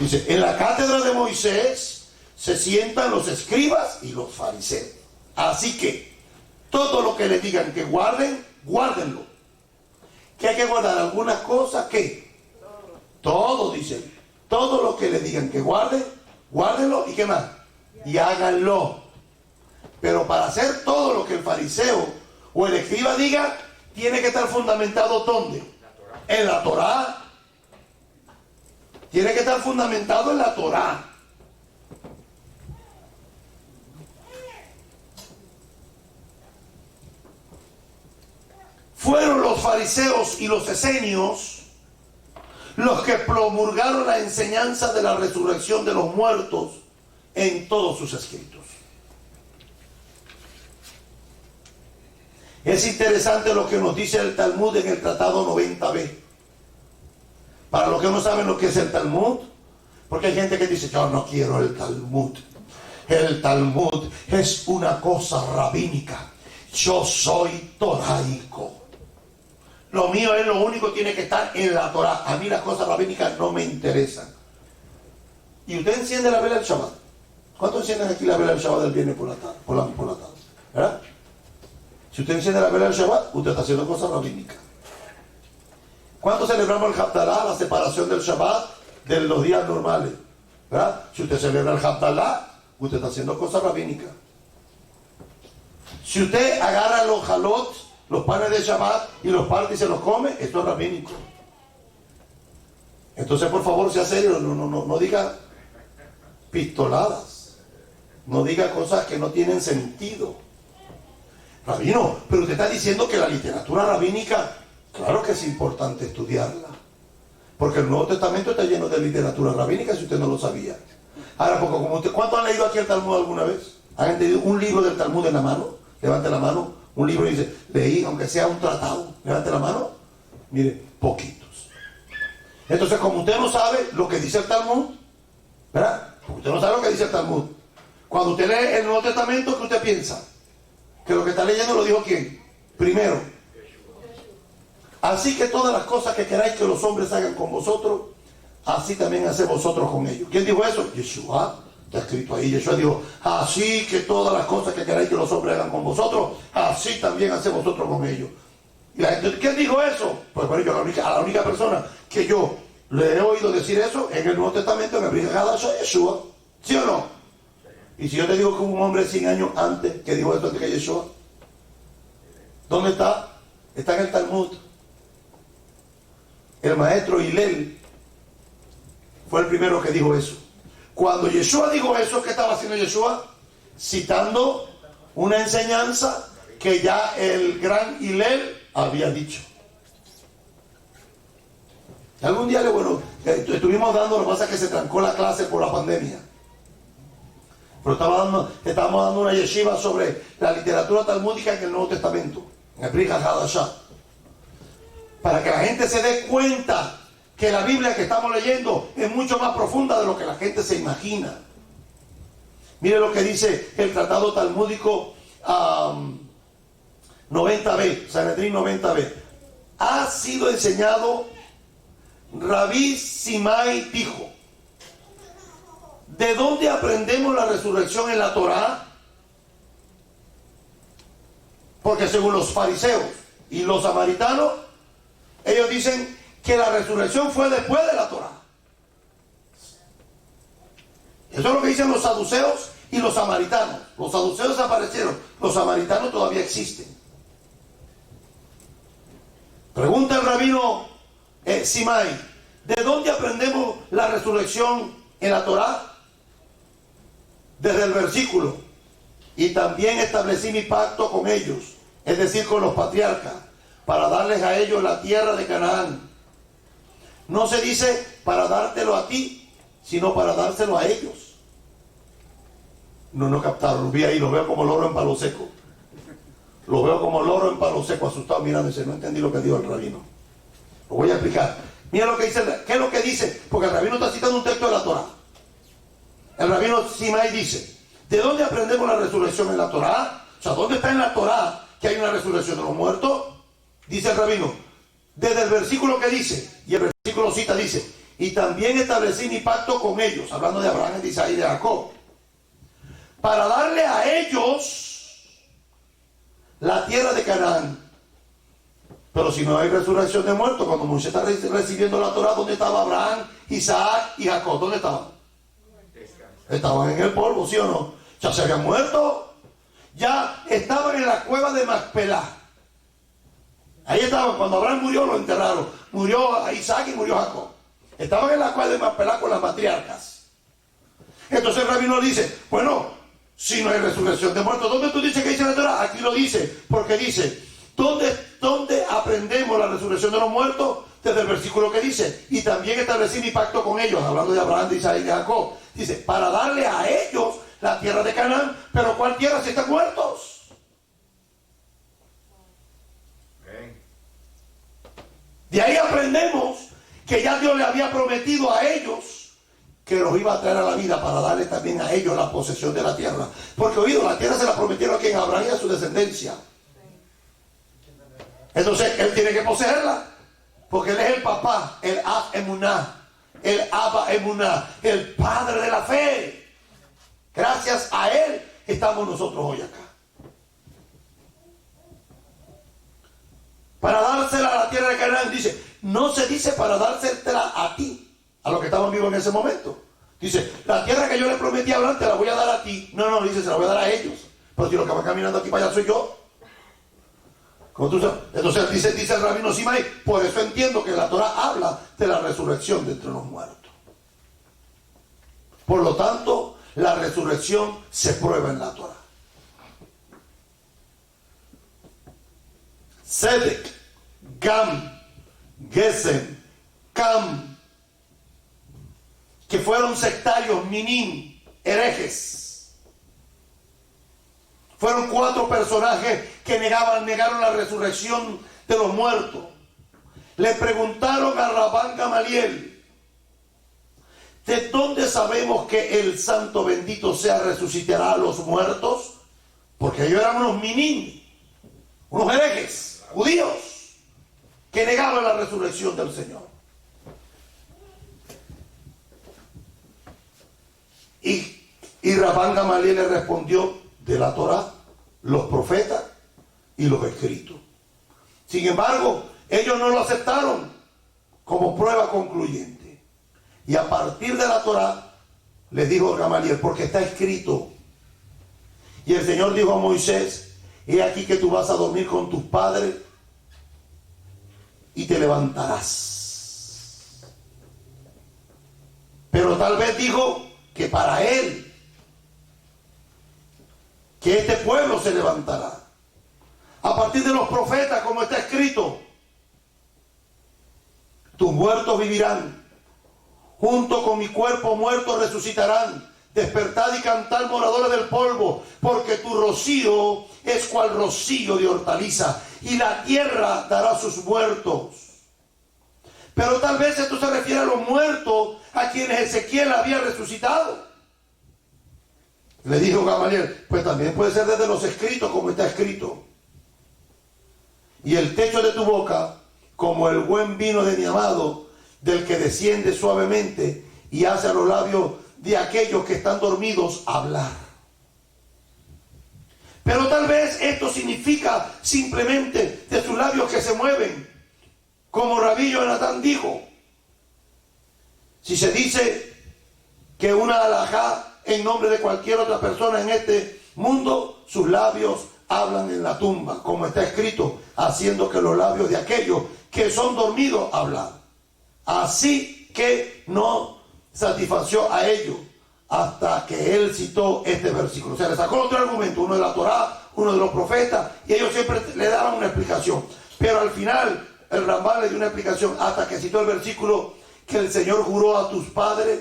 Dice, en la cátedra de Moisés se sientan los escribas y los fariseos. Así que todo lo que les digan que guarden, guárdenlo. ¿Que hay que guardar algunas cosas? ¿Qué? Todo, dice. Todo lo que les digan que guarden, guárdenlo. ¿Y qué más? Y háganlo. Pero para hacer todo lo que el fariseo o el escriba diga, tiene que estar fundamentado ¿dónde? En la Torá. Tiene que estar fundamentado en la Torá. Fueron los fariseos y los esenios los que promulgaron la enseñanza de la resurrección de los muertos en todos sus escritos. Es interesante lo que nos dice el Talmud en el Tratado 90b. Para los que no saben lo que es el Talmud, porque hay gente que dice, yo no quiero el Talmud. El Talmud es una cosa rabínica. Yo soy toraico. Lo mío es lo único que tiene que estar en la Torah. A mí las cosas rabínicas no me interesan. Y usted enciende la vela del Shabbat. ¿Cuántos encienden aquí la vela del Shabbat del viernes por la tarde? Por la tarde, ¿verdad? Si usted enciende la vela del Shabbat, usted está haciendo cosas rabínicas. ¿Cuánto celebramos el Haftarah, la separación del Shabbat de los días normales? ¿Verdad? Si usted celebra el Haftarah, usted está haciendo cosas rabínicas. Si usted agarra los halot, los panes de Shabbat, y los parte y se los come, esto es rabínico. Entonces, por favor, sea serio, no diga pistoladas. No diga cosas que no tienen sentido. Rabino, pero usted está diciendo que la literatura rabínica, claro que es importante estudiarla. Porque el Nuevo Testamento está lleno de literatura rabínica, si usted no lo sabía. Ahora, porque como usted, ¿cuántos han leído aquí el Talmud alguna vez? ¿Han entendido un libro del Talmud en la mano? Levante la mano, un libro y dice, leí, aunque sea un tratado. Levante la mano. Mire, poquitos. Entonces, como usted no sabe lo que dice el Talmud, ¿verdad? Porque usted no sabe lo que dice el Talmud. Cuando usted lee el Nuevo Testamento, ¿qué usted piensa? Que lo que está leyendo lo dijo ¿quién? Primero. Así que todas las cosas que queráis que los hombres hagan con vosotros, así también haced vosotros con ellos. ¿Quién dijo eso? Yeshua. Está escrito ahí. Yeshua dijo, así que todas las cosas que queráis que los hombres hagan con vosotros, así también haced vosotros con ellos. Y la gente, ¿quién dijo eso? Pues bueno, yo a la única persona que yo le he oído decir eso en el Nuevo Testamento, en el Brit Hadash, es Yeshua. ¿Sí o no? Y si yo te digo que hubo un hombre 100 años antes que dijo esto antes que Yeshua, ¿dónde está? Está en el Talmud. El maestro Hillel fue el primero que dijo eso. Cuando Yeshua dijo eso, ¿qué estaba haciendo Yeshua? Citando una enseñanza que ya el gran Hillel había dicho. Algún día, bueno, estuvimos dando, lo que pasa es que se trancó la clase por la pandemia. Pero estábamos dando una yeshiva sobre la literatura talmúdica en el Nuevo Testamento, en el Brit Hadashah, para que la gente se dé cuenta que la Biblia que estamos leyendo es mucho más profunda de lo que la gente se imagina. Mire lo que dice el Tratado Talmúdico 90b, Sanedrín 90b. Ha sido enseñado, Rabí Simai dijo, ¿de dónde aprendemos la resurrección en la Torá? Porque según los fariseos y los samaritanos, ellos dicen que la resurrección fue después de la Torá. Eso es lo que dicen los saduceos y los samaritanos. Los saduceos desaparecieron, los samaritanos todavía existen. Pregunta el rabino Simai, ¿de dónde aprendemos la resurrección en la Torá? Desde el versículo, y también establecí mi pacto con ellos, es decir, con los patriarcas, para darles a ellos la tierra de Canaán. No se dice para dártelo a ti, sino para dárselo a ellos. No captaron, lo vi ahí, lo veo como loro en palo seco. Lo veo como loro en palo seco, asustado, mirando y dice, no entendí lo que dijo el rabino. Lo voy a explicar. Mira lo que dice, ¿qué es lo que dice? Porque el rabino está citando un texto de la Torá. El rabino Simai dice, ¿de dónde aprendemos la resurrección en la Torá? O sea, ¿dónde está en la Torá que hay una resurrección de los muertos? Dice el rabino, desde el versículo que dice, y el versículo cita, dice, y también establecí mi pacto con ellos, hablando de Abraham, de Isaac y de Jacob, para darle a ellos la tierra de Canaán. Pero si no hay resurrección de muertos, cuando Moisés está recibiendo la Torá, ¿dónde estaba Abraham, Isaac y Jacob? ¿Dónde estaban? Estaban en el polvo, ¿sí o no? Ya se habían muerto. Ya estaban en la cueva de Macpelá. Ahí estaban, cuando Abraham murió lo enterraron. Murió a Isaac y murió Jacob. Estaban en la cueva de Macpelá con las matriarcas. Entonces el rabino dice, bueno, si no hay resurrección de muertos, ¿dónde tú dices que dice la Torá? Aquí lo dice, porque dice, ¿dónde aprendemos la resurrección de los muertos? Desde el versículo que dice, y también establecí mi pacto con ellos, hablando de Abraham, de Isaac y de Jacob. Dice, para darle a ellos la tierra de Canaán. Pero ¿cuál tierra si están muertos? De ahí aprendemos que ya Dios le había prometido a ellos que los iba a traer a la vida para darle también a ellos la posesión de la tierra. Porque oído, la tierra se la prometieron a quien Abraham y a su descendencia. Entonces él tiene que poseerla, porque él es el papá, el Ab Emuná, el Abba Emuná, el padre de la fe. Gracias a él estamos nosotros hoy acá. Para dársela a la tierra de Canaán, dice, no se dice para dársela a ti, a los que estaban vivos en ese momento. Dice, la tierra que yo le prometí a Abraham te la voy a dar a ti. No, dice, se la voy a dar a ellos. Pero si los que van caminando aquí para allá soy yo. Entonces dice el rabino Simai, por eso entiendo que la Torah habla de la resurrección de entre los muertos. Por lo tanto, la resurrección se prueba en la Torah. Sedek, Gam, Gesem, Cam, que fueron sectarios, minim, herejes. Fueron 4 personajes que negaron la resurrección de los muertos. Le preguntaron a Rabán Gamaliel, ¿de dónde sabemos que el santo bendito sea resucitará a los muertos? Porque ellos eran unos minim, unos herejes, judíos, que negaban la resurrección del Señor. Y Rabán Gamaliel le respondió, de la Torá, los profetas y los escritos. Sin embargo, ellos no lo aceptaron como prueba concluyente. Y a partir de la Torá, les dijo Gamaliel, porque está escrito. Y el Señor dijo a Moisés, he aquí que tú vas a dormir con tus padres y te levantarás. Pero tal vez dijo que para él, que este pueblo se levantará. A partir de los profetas, como está escrito, tus muertos vivirán, junto con mi cuerpo muerto resucitarán. Despertad y cantad, moradores del polvo, porque tu rocío es cual rocío de hortaliza, y la tierra dará sus muertos. Pero tal vez esto se refiere a los muertos a quienes Ezequiel había resucitado. Le dijo Gamaliel, pues también puede ser desde los escritos, como está escrito. Y el techo de tu boca, como el buen vino de mi amado, del que desciende suavemente y hace a los labios de aquellos que están dormidos hablar. Pero tal vez esto significa simplemente de sus labios que se mueven, como Rabí Jonatán dijo. Si se dice que una alajá en nombre de cualquier otra persona en este mundo, sus labios hablan en la tumba, como está escrito, haciendo que los labios de aquellos que son dormidos hablan. Así que no satisfació a ellos hasta que él citó este versículo. O sea, le sacó otro argumento, uno de la Torá, uno de los profetas, y ellos siempre le daban una explicación. Pero al final, el Rambam le dio una explicación hasta que citó el versículo que el Señor juró a tus padres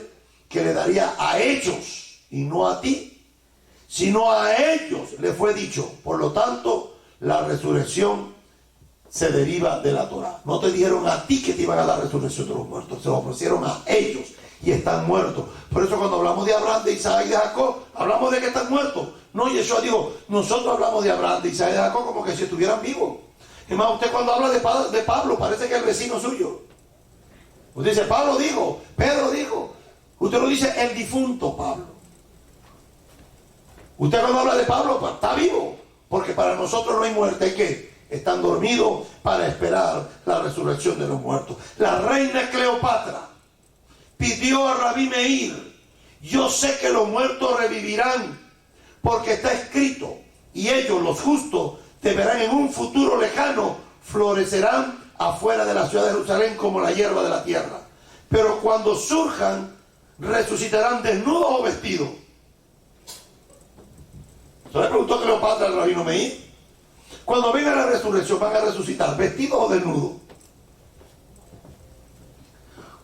que le daría a ellos y no a ti, sino a ellos le fue dicho. Por lo tanto, la resurrección se deriva de la Torá. No te dijeron a ti que te iban a dar resurrección de los muertos, se lo ofrecieron a ellos y están muertos. Por eso cuando hablamos de Abraham, de Isaac y de Jacob, hablamos de que están muertos. No, Yeshua dijo, nosotros hablamos de Abraham, de Isaac y de Jacob como que si estuvieran vivos. Es más, usted cuando habla de Pablo, parece que es el vecino suyo. Usted dice, Pablo dijo, Pedro dijo. Usted lo dice el difunto Pablo. Usted cuando habla de Pablo, pues, está vivo. Porque para nosotros no hay muerte, que están dormidos para esperar la resurrección de los muertos. La reina Cleopatra pidió a Rabí Meir, yo sé que los muertos revivirán, porque está escrito, y ellos, los justos, te verán en un futuro lejano, florecerán afuera de la ciudad de Jerusalén como la hierba de la tierra. Pero cuando surjan, resucitarán desnudos o vestidos. ¿Se le preguntó Cleopatra al rabino Meir? Cuando venga la resurrección, ¿van a resucitar vestidos o desnudos?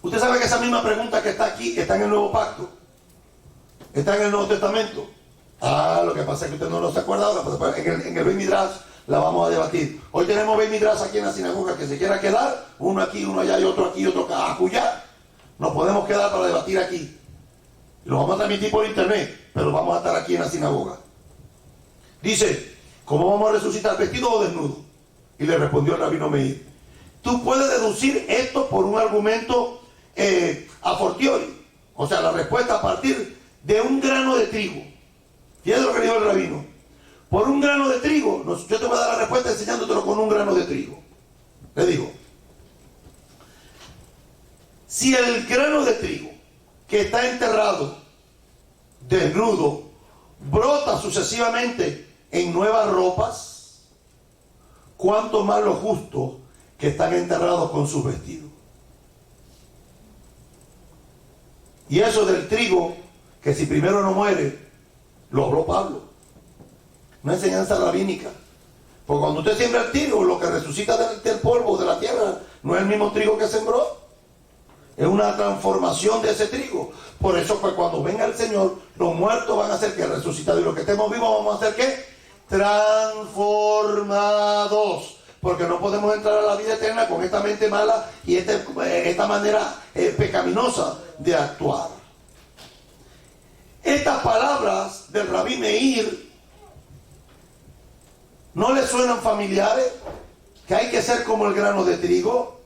Usted sabe que esa misma pregunta que está aquí está en el Nuevo Pacto, está en el Nuevo Testamento. Lo que pasa es que usted no se acuerda ahora, en el Beit Midrash la vamos a debatir. Hoy tenemos Beit Midrash aquí en la sinagoga, que se quiera quedar, uno aquí, uno allá y otro aquí, otro acá, acullá. Nos podemos quedar para debatir aquí. Lo vamos a transmitir por internet, pero vamos a estar aquí en la sinagoga. Dice, ¿cómo vamos a resucitar, vestido o desnudo? Y le respondió el rabino Meir, tú puedes deducir esto por un argumento a fortiori, o sea, la respuesta a partir de un grano de trigo. Fíjate lo que dijo el rabino. Por un grano de trigo, yo te voy a dar la respuesta enseñándotelo con un grano de trigo. Le digo, si el grano de trigo que está enterrado, desnudo, brota sucesivamente en nuevas ropas, cuánto más los justos que están enterrados con sus vestidos. Y eso del trigo, que si primero no muere, lo habló Pablo. Una enseñanza rabínica. Porque cuando usted siembra el trigo, lo que resucita del polvo de la tierra no es el mismo trigo que sembró. Es una transformación de ese trigo. Por eso, pues, cuando venga el Señor, los muertos van a ser que resucitados, y los que estemos vivos vamos a ser ¿qué? Transformados. Porque no podemos entrar a la vida eterna con esta mente mala y esta manera pecaminosa de actuar. Estas palabras del Rabí Meir ¿no le suenan familiares? Que hay que ser como el grano de trigo.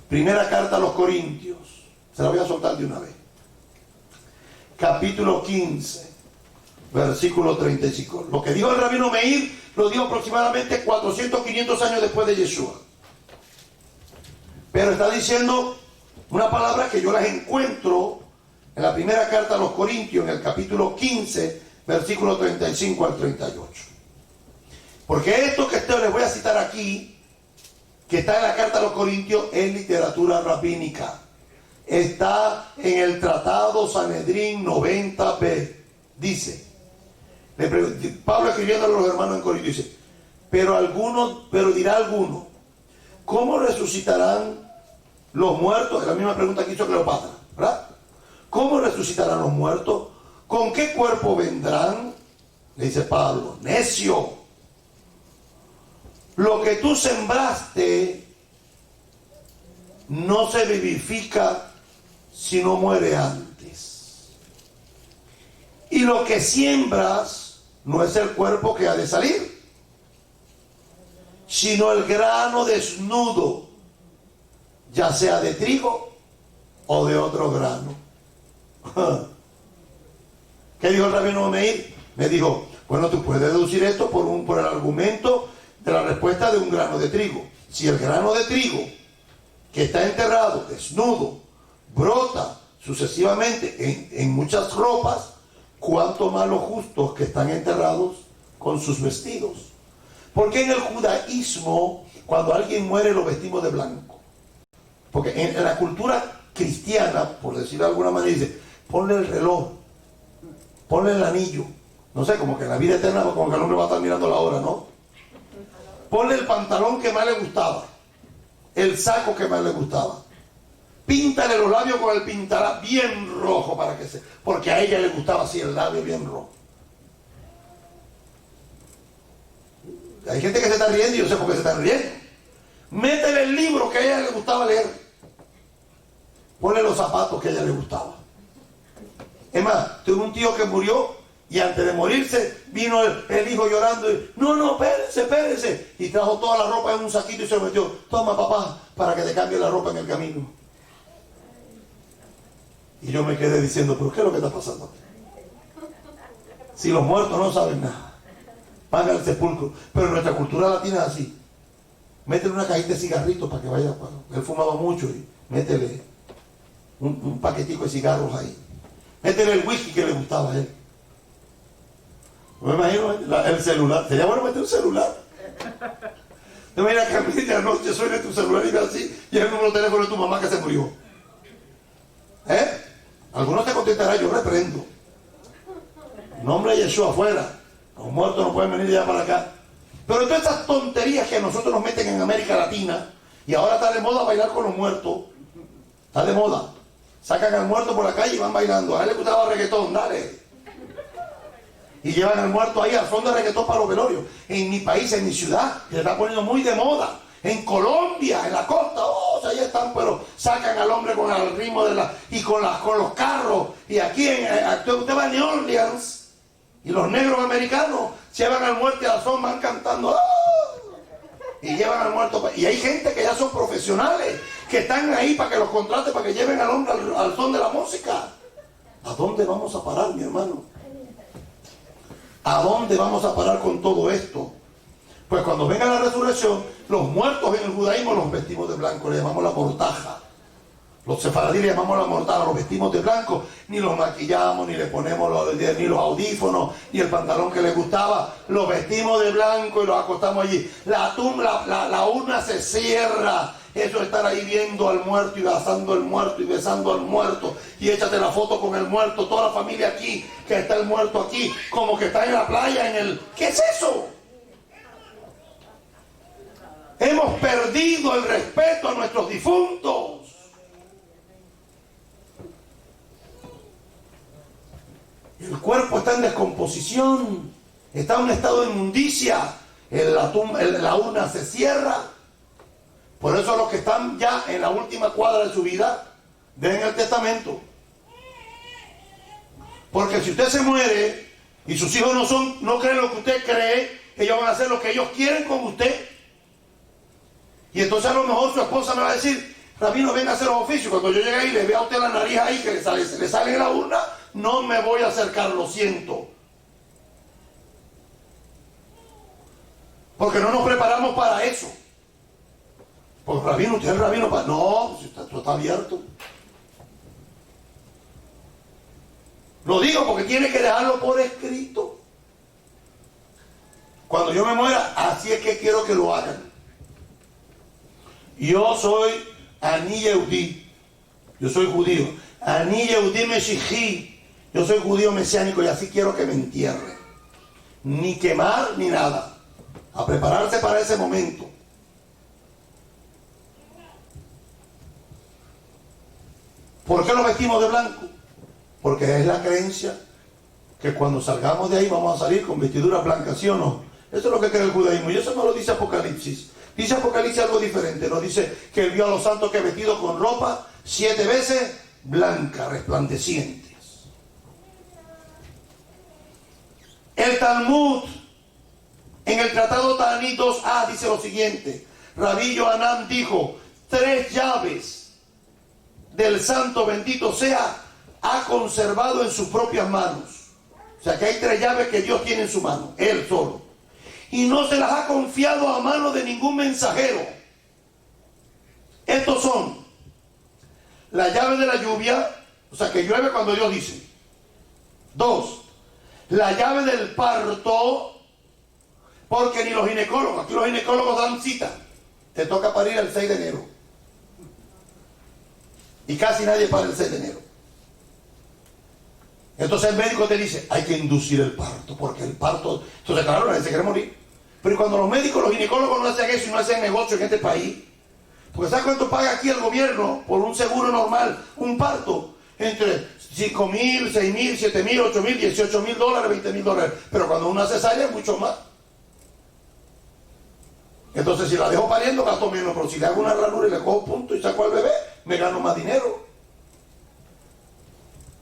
Primera carta a los Corintios, se la voy a soltar de una vez. Capítulo 15, versículo 35. Lo que dijo el rabino Meir lo dijo aproximadamente 400, 500 años después de Yeshua. Pero está diciendo una palabra que yo las encuentro en la primera carta a los Corintios, en el capítulo 15, versículo 35 al 38. Porque esto que les voy a citar aquí, que está en la carta a los Corintios, es literatura rabínica. Está en el Tratado Sanedrín 90b. Dice, Pablo escribiendo a los hermanos en Corinto, dice, pero dirá alguno, ¿cómo resucitarán los muertos? Es la misma pregunta que hizo Cleopatra, ¿verdad? ¿Cómo resucitarán los muertos? ¿Con qué cuerpo vendrán? Le dice Pablo, necio. Lo que tú sembraste no se vivifica si no muere antes. Y lo que siembras no es el cuerpo que ha de salir, sino el grano desnudo, ya sea de trigo o de otro grano. ¿Qué dijo el rabino Meir? Me dijo, bueno, tú puedes deducir esto por el argumento de la respuesta de un grano de trigo. Si el grano de trigo que está enterrado, desnudo, brota sucesivamente en muchas ropas, cuánto más los justos que están enterrados con sus vestidos. Porque en el judaísmo, cuando alguien muere, lo vestimos de blanco. Porque en la cultura cristiana, por decirlo de alguna manera, dice, ponle el reloj, ponle el anillo. No sé, como que en la vida eterna, como que el hombre va a estar mirando la hora, ¿no? Ponle el pantalón que más le gustaba, el saco que más le gustaba. Píntale los labios con el pintará bien rojo porque a ella le gustaba así el labio bien rojo. Hay gente que se está riendo y yo sé por qué se están riendo. Métele el libro que a ella le gustaba leer. Ponle los zapatos que a ella le gustaba. Es más, tuve un tío que murió y antes de morirse vino el hijo llorando y no, espérense. Y trajo toda la ropa en un saquito y se lo metió. Toma, papá, para que te cambie la ropa en el camino. Y yo me quedé diciendo, ¿pero qué es lo que está pasando? Si los muertos no saben nada, van al sepulcro. Pero en nuestra cultura latina es así. Métele una cajita de cigarritos para que vaya. Él fumaba mucho y métele un paquetico de cigarros ahí. Métele el whisky que le gustaba a él. Me imagino el celular. Sería bueno meter un celular. Te imaginas que a mí de anoche suene tu celular y ve así y es el número de teléfono de tu mamá que se murió. Algunos te contestarán, yo reprendo. Nombre de Yeshua afuera. Los muertos no pueden venir ya para acá. Pero todas estas tonterías que a nosotros nos meten en América Latina, y ahora está de moda bailar con los muertos. Está de moda. Sacan al muerto por la calle y van bailando. A él le gustaba reggaetón, dale. Y llevan al muerto ahí al fondo de reggaetón para los velorios. En mi país, en mi ciudad, se está poniendo muy de moda. En Colombia, en la costa, ahí están, pero sacan al hombre con el ritmo de con los carros. Y aquí usted va a New Orleans y los negros americanos llevan al muerto y al son, van cantando. Y llevan al muerto. Y hay gente que ya son profesionales, que están ahí para que los contraten, para que lleven al hombre al son de la música. ¿A dónde vamos a parar, mi hermano? ¿A dónde vamos a parar con todo esto? Pues cuando venga la resurrección, los muertos en el judaísmo los vestimos de blanco, le llamamos la mortaja. Los sefaradíes le llamamos la mortaja, los vestimos de blanco, ni los maquillamos, ni le ponemos ni los audífonos, ni el pantalón que les gustaba, los vestimos de blanco y los acostamos allí. La urna se cierra. Eso es estar ahí viendo al muerto y abrazando al muerto y besando al muerto y échate la foto con el muerto, toda la familia aquí, que está el muerto aquí, como que está en la playa, ¿qué es eso? Hemos perdido el respeto a nuestros difuntos. El cuerpo está en descomposición, está en un estado de inmundicia, la urna se cierra. Por eso los que están ya en la última cuadra de su vida, den el testamento. Porque si usted se muere y sus hijos no creen lo que usted cree, ellos van a hacer lo que ellos quieren con usted. Y entonces a lo mejor su esposa me va a decir, rabino, venga a hacer los oficios. Cuando yo llegue ahí y le vea a usted la nariz ahí que le sale en la urna, no me voy a acercar, lo siento. Porque no nos preparamos para eso. Pues rabino, usted es el rabino para... No, esto está abierto. Lo digo porque tiene que dejarlo por escrito. Cuando yo me muera, así es que quiero que lo hagan. Yo soy Ani Yehudí. Yo soy judío. Ani Yehudí Meshichi. Yo soy judío mesiánico y así quiero que me entierren. Ni quemar ni nada. A prepararse para ese momento. ¿Por qué nos vestimos de blanco? Porque es la creencia que cuando salgamos de ahí vamos a salir con vestiduras blancas, ¿sí o no? Eso es lo que cree el judaísmo y eso no lo dice Apocalipsis. Dice Apocalipsis algo diferente. Nos dice que él vio a los santos que vestidos con ropa 7 veces blanca, resplandecientes. El Talmud en el tratado Ta'anit 2a dice lo siguiente. Rabí Yohanan dijo, 3 llaves del santo bendito sea ha conservado en sus propias manos. O sea que hay 3 llaves que Dios tiene en su mano, él solo, y no se las ha confiado a mano de ningún mensajero. Estos son la llave de la lluvia, o sea que llueve cuando Dios dice. 2, la llave del parto, porque ni los ginecólogos, aquí los ginecólogos dan cita, te toca parir el 6 de enero. Y casi nadie para el 6 de enero. Entonces el médico te dice, hay que inducir el parto, porque el parto... Entonces claro, nadie se quiere morir. Pero cuando los médicos, los ginecólogos no hacen eso y no hacen negocio en este país, porque ¿sabes cuánto paga aquí el gobierno por un seguro normal, un parto? Entre 5,000, 6,000, 7,000, 8,000, 18,000 dólares, 20,000 dólares. Pero cuando uno hace cesárea es mucho más. Entonces, si la dejo pariendo, gasto menos. Pero si le hago una ranura y le cojo punto y saco al bebé, me gano más dinero.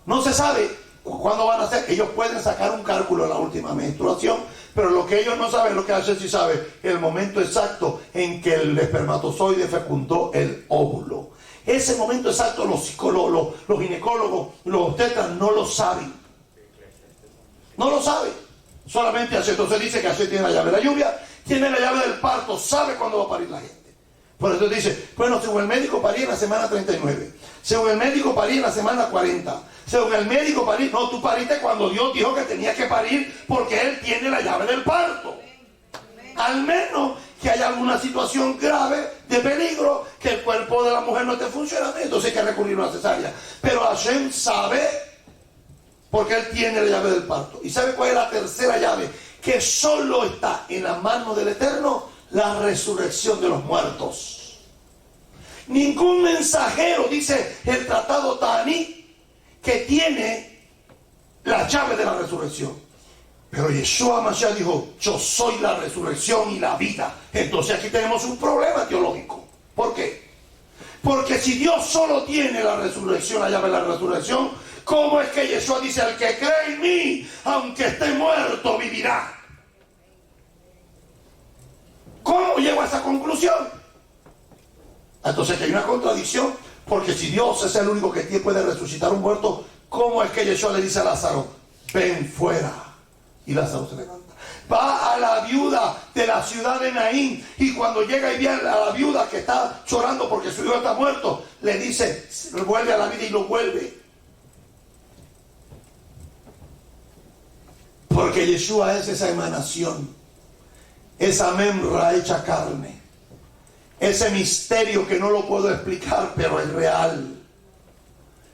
No se sabe cuándo van a hacer. Ellos pueden sacar un cálculo en la última menstruación, pero lo que ellos no saben, lo que Hashem sí sabe, el momento exacto en que el espermatozoide fecundó el óvulo. Ese momento exacto los psicólogos, los ginecólogos, los obstetras no lo saben. No lo saben. Solamente Hashem. Entonces dice que Hashem tiene la llave de la lluvia, tiene la llave del parto, sabe cuándo va a parir la gente. Por eso dice, bueno, según el médico parí en la semana 39. Según el médico parí en la semana 40. Según el médico parí, no, tú pariste cuando Dios dijo que tenías que parir porque Él tiene la llave del parto. Al menos que haya alguna situación grave de peligro, que el cuerpo de la mujer no esté funcionando, entonces hay que recurrir a una cesárea. Pero Hashem sabe porque Él tiene la llave del parto. ¿Y sabe cuál es la tercera llave? Que solo está en la mano del Eterno, la resurrección de los muertos. Ningún mensajero, dice el tratado Ta'anit, que tiene la llave de la resurrección. Pero Yeshua Mashiach dijo, yo soy la resurrección y la vida. Entonces aquí tenemos un problema teológico. ¿Por qué? Porque si Dios solo tiene la resurrección, la llave de la resurrección, ¿cómo es que Yeshua dice, al que cree en mí, aunque esté muerto, vivirá? ¿Cómo llego a esa conclusión? Entonces aquí hay una contradicción, porque si Dios es el único que puede resucitar un muerto, ¿cómo es que Yeshua le dice a Lázaro, ven fuera? Y Lázaro se levanta. Va a la viuda de la ciudad de Naín, y cuando llega y ve a la viuda que está llorando porque su hijo está muerto, le dice, vuelve a la vida, y lo vuelve. Porque Yeshua es esa emanación, esa memra hecha carne, ese misterio que no lo puedo explicar, pero es real.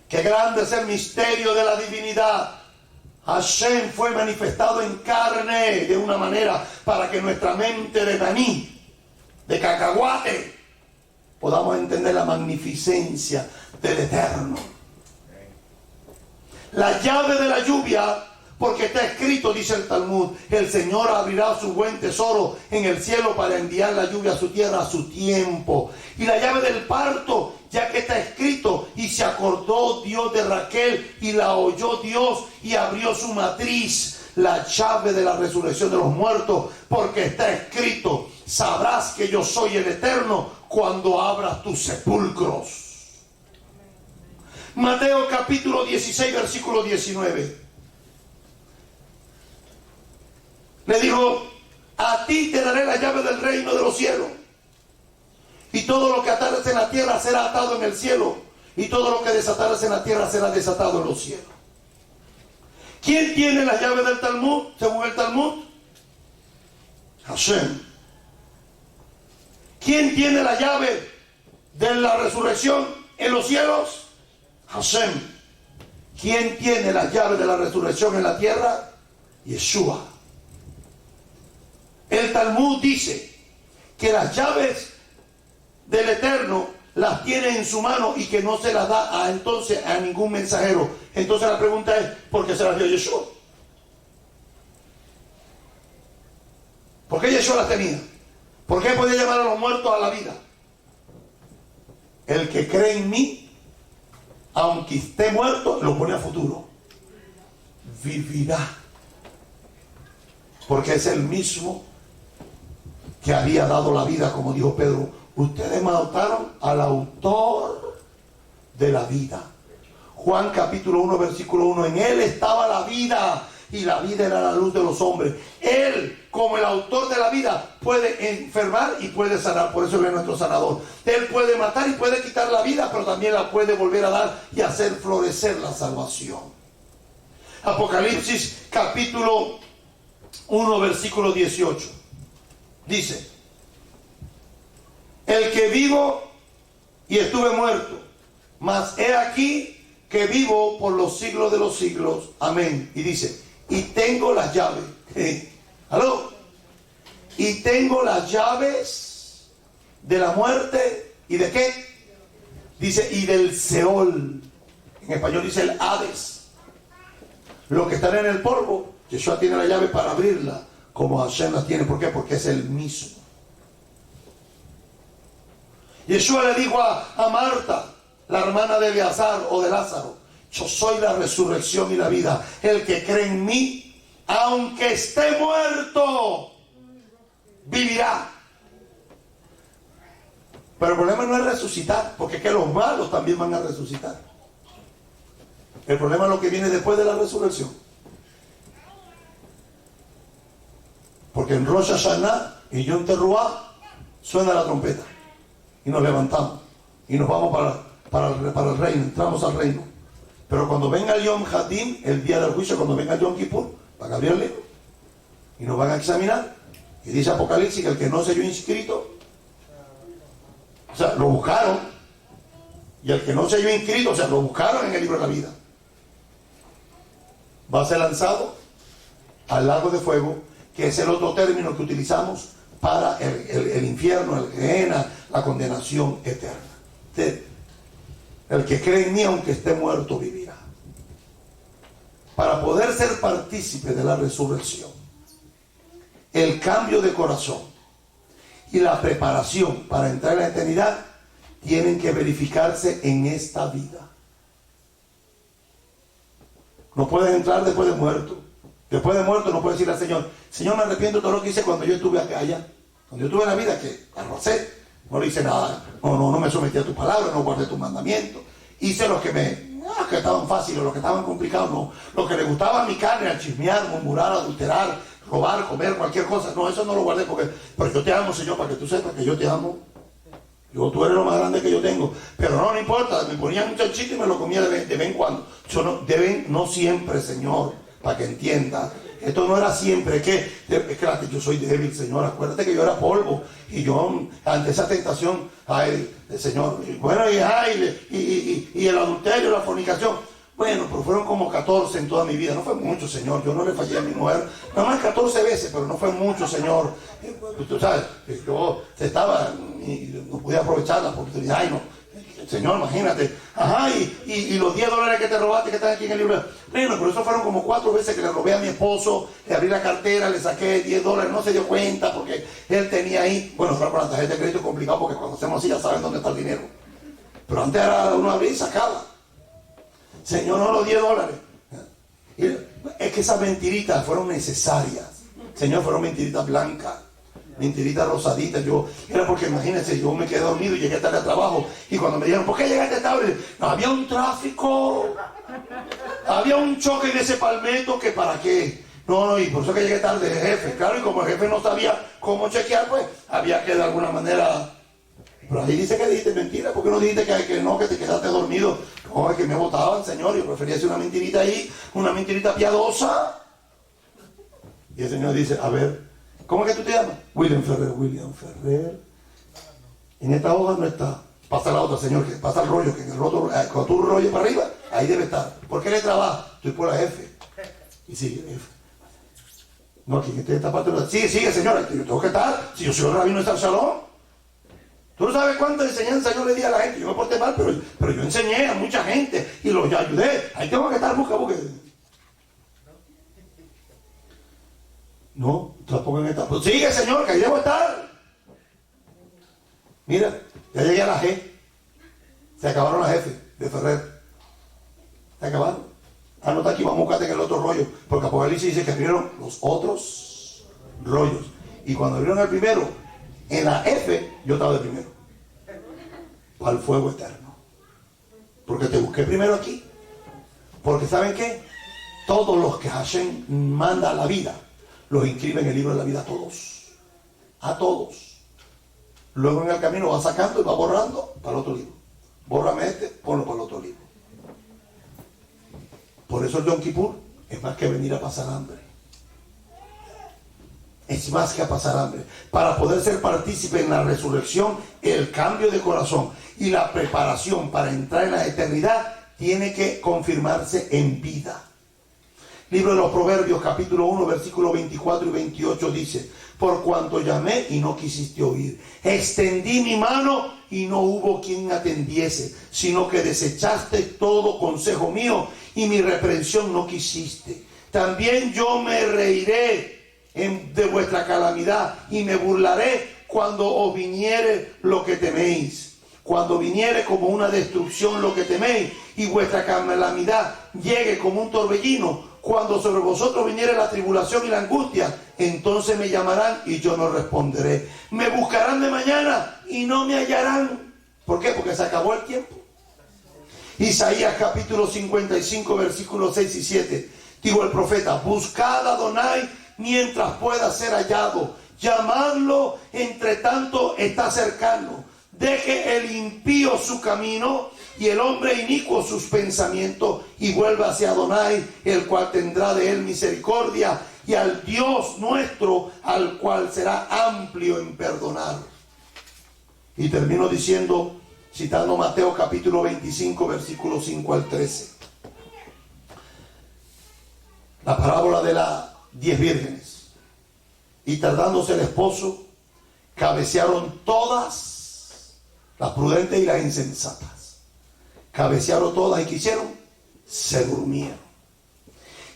Qué grande es el misterio de la divinidad. Hashem fue manifestado en carne de una manera para que nuestra mente de maní, de cacahuate, podamos entender la magnificencia del Eterno. La llave de la lluvia, porque está escrito, dice el Talmud, el Señor abrirá su buen tesoro en el cielo para enviar la lluvia a su tierra a su tiempo. Y la llave del parto, ya que está escrito, y se acordó Dios de Raquel y la oyó Dios y abrió su matriz. La llave de la resurrección de los muertos, porque está escrito, sabrás que yo soy el Eterno cuando abras tus sepulcros. Mateo capítulo 16, versículo 19. Le dijo, a ti te daré la llave del reino de los cielos. Y todo lo que atares en la tierra será atado en el cielo. Y todo lo que desatares en la tierra será desatado en los cielos. ¿Quién tiene la llave del Talmud, según el Talmud? Hashem. ¿Quién tiene la llave de la resurrección en los cielos? Hashem. ¿Quién tiene la llave de la resurrección en la tierra? Yeshua. El Talmud dice que las llaves del Eterno las tiene en su mano y que no se las da entonces a ningún mensajero. Entonces la pregunta es, ¿por qué se las dio Yeshua? ¿Por qué Yeshua las tenía? ¿Por qué podía llamar a los muertos a la vida? El que cree en mí, aunque esté muerto, lo pone a futuro. Vivirá. Porque es el mismo que había dado la vida, como dijo Pedro. Ustedes mataron al autor de la vida. Juan capítulo 1, versículo 1. En él estaba la vida, y la vida era la luz de los hombres. Él, como el autor de la vida, puede enfermar y puede sanar. Por eso él es nuestro sanador. Él puede matar y puede quitar la vida, pero también la puede volver a dar y hacer florecer la salvación. Apocalipsis capítulo 1, versículo 18. Dice, el que vivo y estuve muerto, mas he aquí que vivo por los siglos de los siglos. Amén. Y dice, y tengo las llaves. ¿Aló? Y tengo las llaves de la muerte. ¿Y de qué? Dice, y del Seol. En español dice el Hades. Los que están en el polvo, Yeshua tiene la llave para abrirla, como Hashem la tiene. ¿Por qué? Porque es el mismo. Yeshua le dijo a Marta, la hermana de Eleazar o de Lázaro: yo soy la resurrección y la vida. El que cree en mí, aunque esté muerto, vivirá. Pero el problema no es resucitar, porque es que los malos también van a resucitar. El problema es lo que viene después de la resurrección. Porque en Rosh Hashanah y Yom Teruah suena la trompeta y nos levantamos y nos vamos para el reino, entramos al reino. Pero cuando venga el Yom Hadim, el día del juicio, cuando venga el Yom Kippur, van a abrir el libro y nos van a examinar. Y dice Apocalipsis que el que no se halló inscrito, o sea, lo buscaron, y el que no se halló inscrito, o sea, lo buscaron en el libro de la vida, va a ser lanzado al lago de fuego, que es el otro término que utilizamos para el infierno, el Gehenna, la condenación eterna. El que cree en mí, aunque esté muerto, vivirá. Para poder ser partícipe de la resurrección, el cambio de corazón y la preparación para entrar en la eternidad tienen que verificarse en esta vida. No puedes entrar después de muerto. Después de muerto no puedes decirle al Señor: Señor, me arrepiento de todo lo que hice cuando yo estuve allá. Cuando yo estuve en la vida, que arrocé, no le hice nada. No me sometí a tu palabra, no guardé tus mandamientos. Hice los que que estaban fáciles, los que estaban complicados, no. Lo que le gustaba a mi carne, al chismear, murmurar, adulterar, robar, comer, cualquier cosa. No, eso no lo guardé pero yo te amo, Señor, para que tú sepas que yo te amo. Tú eres lo más grande que yo tengo. Pero no importa, me ponía un chanchito y me lo comía de vez en cuando. No siempre, Señor, para que entienda. Esto no era siempre, es que yo soy débil, Señor. Acuérdate que yo era polvo. Y yo, ante esa tentación, ay, Señor, bueno, y el adulterio, la fornicación. Bueno, pero fueron como 14 en toda mi vida. No fue mucho, Señor. Yo no le fallé a mi mujer. Nada más 14 veces, pero no fue mucho, Señor. Tú sabes, yo estaba y no podía aprovechar la oportunidad. Ay, no. Señor, imagínate. Ajá, y los $10 que te robaste, que están aquí en el libro. Bueno, pero eso fueron como 4 veces que le robé a mi esposo. Le abrí la cartera, le saqué $10. No se dio cuenta porque él tenía ahí. Bueno, fue por la tarjeta de crédito complicado porque cuando hacemos así ya saben dónde está el dinero. Pero antes era uno abrir y sacaba. Señor, no los $10. Es que esas mentiritas fueron necesarias. Señor, fueron mentiritas blancas, mentiritas rosaditas. Era porque, imagínense, yo me quedé dormido y llegué tarde al trabajo. Y cuando me dijeron: ¿por qué llegaste tarde? No, había un tráfico. Había un choque en ese palmetto que para qué. No, y por eso que llegué tarde el jefe. Claro, y como el jefe no sabía cómo chequear, pues había que de alguna manera. Pero ahí dice que dijiste mentira. ¿Por qué no dijiste que te quedaste dormido? No, es que me botaban, Señor. Yo prefería hacer una mentirita ahí, una mentirita piadosa. Y el Señor dice: a ver, ¿cómo es que tú te llamas? William Ferrer. En esta hoja no está. Pasa la otra, Señor, que pasa el rollo, que en el otro, cuando tú rolles para arriba, ahí debe estar. ¿Por qué le trabaja? Estoy por la F. Y sigue, F. No, aquí en esta parte. Sigue, Señor, aquí yo tengo que estar. Si yo soy el rabino de San Salón. Tú no sabes cuánta enseñanza yo le di a la gente. Yo me porté mal, pero yo enseñé a mucha gente y los ayudé. Ahí tengo que estar, busca. No, te la pongo en esta. Pues sigue, Señor, que ahí debo estar. Mira, ya llegué a la G. Se acabaron las F de Ferrer. Se acabaron. Anota aquí, vamos a buscarte en el otro rollo. Porque Apocalipsis dice que abrieron los otros rollos. Y cuando abrieron el primero, en la F, yo estaba de primero. Para el fuego eterno. Porque te busqué primero aquí. Porque ¿saben qué? Todos los que Hashem manda a la vida, los inscribe en el libro de la vida a todos. A todos. Luego en el camino va sacando y va borrando para el otro libro. Bórrame este, ponlo para el otro libro. Por eso el Yom Kippur es más que venir a pasar hambre. Es más que a pasar hambre. Para poder ser partícipe en la resurrección, el cambio de corazón y la preparación para entrar en la eternidad tiene que confirmarse en vida. Libro de los Proverbios, capítulo 1, versículos 24 y 28 dice: por cuanto llamé y no quisiste oír, extendí mi mano y no hubo quien atendiese, sino que desechaste todo consejo mío y mi reprensión no quisiste. También yo me reiré de vuestra calamidad y me burlaré cuando os viniere lo que teméis. Cuando viniere como una destrucción lo que teméis, y vuestra calamidad llegue como un torbellino, cuando sobre vosotros viniere la tribulación y la angustia, entonces me llamarán y yo no responderé. Me buscarán de mañana y no me hallarán. ¿Por qué? Porque se acabó el tiempo. Isaías capítulo 55, versículos 6 y 7. Dijo el profeta: buscad a Adonai mientras pueda ser hallado, llamadlo entre tanto está cercano. Deje el impío su camino y el hombre inicuo sus pensamientos, y vuelva hacia Adonai, el cual tendrá de él misericordia, y al Dios nuestro, al cual será amplio en perdonar. Y termino diciendo, citando Mateo capítulo 25, versículos 5 al 13. La parábola de las 10 vírgenes. Y tardándose el esposo, cabecearon todas, las prudentes y las insensatas. Cabecearon todas, y ¿qué hicieron? Se durmieron.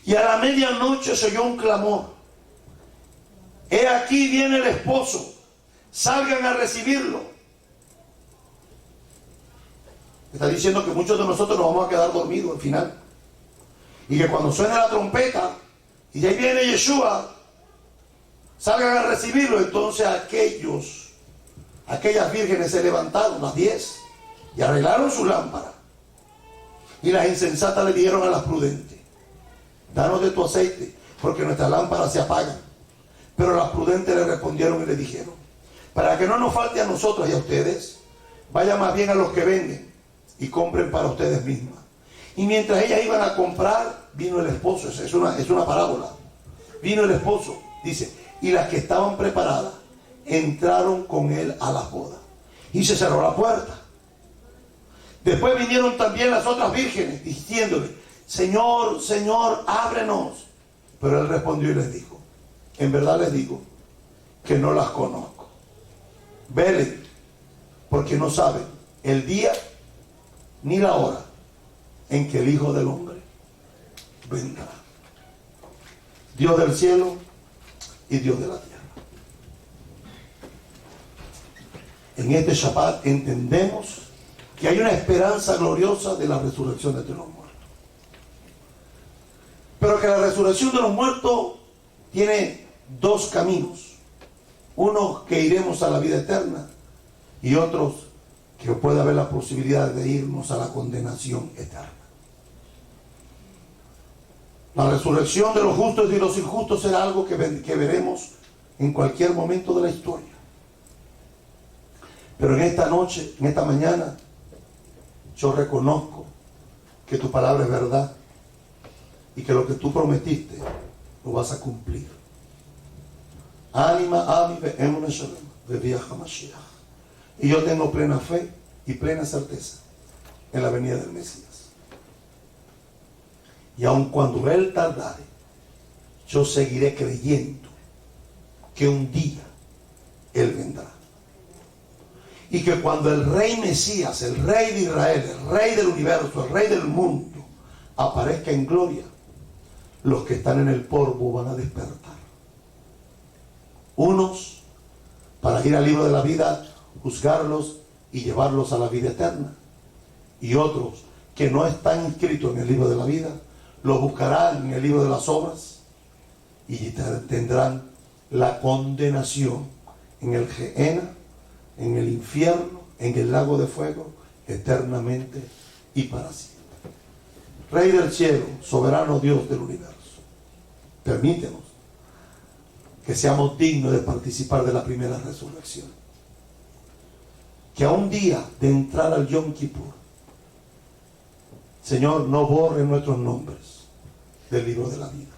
Y a la medianoche se oyó un clamor: he aquí viene el esposo, salgan a recibirlo. Está diciendo que muchos de nosotros nos vamos a quedar dormidos al final, y que cuando suene la trompeta y ahí viene Yeshua, salgan a recibirlo. Entonces aquellas vírgenes se levantaron, las 10, y arreglaron su lámpara. Y las insensatas le dijeron a las prudentes: danos de tu aceite, porque nuestras lámparas se apagan. Pero las prudentes le respondieron y le dijeron: para que no nos falte a nosotros y a ustedes, vayan más bien a los que venden y compren para ustedes mismas. Y mientras ellas iban a comprar, vino el esposo. Es una parábola. Vino el esposo, dice, y las que estaban preparadas entraron con él a la boda, y se cerró la puerta. Después vinieron también las otras vírgenes, diciéndole: Señor, Señor, ábrenos. Pero él respondió y les dijo: en verdad les digo que no las conozco. Velen, porque no saben el día ni la hora en que el Hijo del Hombre vendrá. Dios del cielo y Dios de la tierra. En este Shabbat entendemos que hay una esperanza gloriosa de la resurrección de los muertos. Pero que la resurrección de los muertos tiene dos caminos. Uno que iremos a la vida eterna, y otros que puede haber la posibilidad de irnos a la condenación eterna. La resurrección de los justos y de los injustos será algo que veremos en cualquier momento de la historia. Pero en esta noche, en esta mañana, yo reconozco que tu palabra es verdad y que lo que tú prometiste lo vas a cumplir. Ánima, Ami, Be'emun Shalem, Be'viach HaMashiach. Y yo tengo plena fe y plena certeza en la venida del Mesías. Y aun cuando Él tardare, yo seguiré creyendo que un día Él vendrá. Y que cuando el Rey Mesías, el Rey de Israel, el Rey del universo, el Rey del mundo, aparezca en gloria, los que están en el polvo van a despertar. Unos para ir al libro de la vida, juzgarlos y llevarlos a la vida eterna. Y otros que no están inscritos en el libro de la vida, los buscarán en el libro de las obras y tendrán la condenación en el Gehenna, en el infierno, en el lago de fuego, eternamente y para siempre. Rey del cielo, soberano Dios del universo, permítenos que seamos dignos de participar de la primera resurrección. Que a un día de entrar al Yom Kippur, Señor, no borre nuestros nombres del libro de la vida.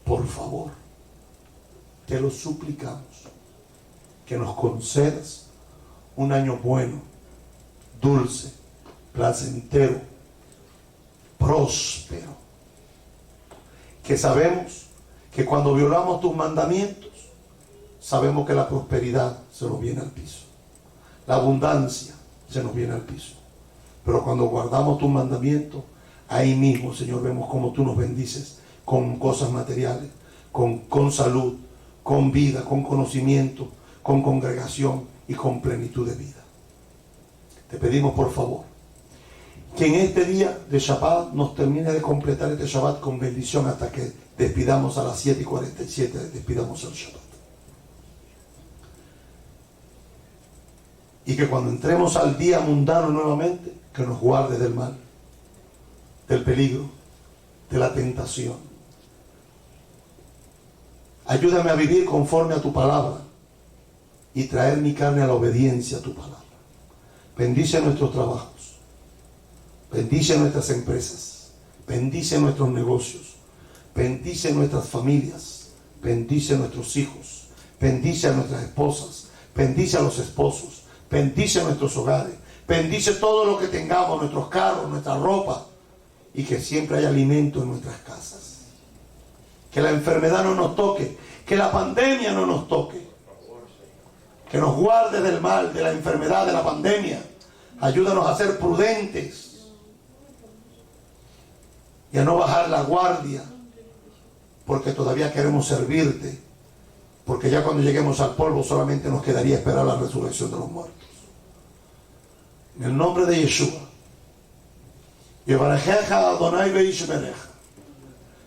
Por favor, te lo suplicamos, que nos concedas un año bueno, dulce, placentero, próspero. Que sabemos que cuando violamos tus mandamientos, sabemos que la prosperidad se nos viene al piso. La abundancia se nos viene al piso. Pero cuando guardamos tus mandamientos, ahí mismo, Señor, vemos cómo tú nos bendices con cosas materiales, con salud, con vida, con conocimiento, con congregación y con plenitud de vida. te pedimos por favor que en este día de Shabbat nos termine de completar este Shabbat con bendición hasta que despidamos a las 7:47, despidamos el Shabbat. Y que cuando entremos al día mundano nuevamente, que nos guarde del mal, del peligro, de la tentación. Ayúdame a vivir conforme a tu palabra y traer mi carne a la obediencia a tu palabra. Bendice nuestros trabajos. Bendice nuestras empresas, bendice nuestros negocios, bendice nuestras familias, bendice nuestros hijos, bendice a nuestras esposas, bendice a los esposos, bendice nuestros hogares, bendice todo lo que tengamos, nuestros carros, nuestra ropa, y que siempre haya alimento en nuestras casas. Que la enfermedad no nos toque, que la pandemia no nos toque, que nos guarde del mal, de la enfermedad, de la pandemia. Ayúdanos a ser prudentes y a no bajar la guardia, porque todavía queremos servirte, porque ya cuando lleguemos al polvo solamente nos quedaría esperar la resurrección de los muertos. En el nombre de Yeshua, Yevarejeja Adonai Veishmereja,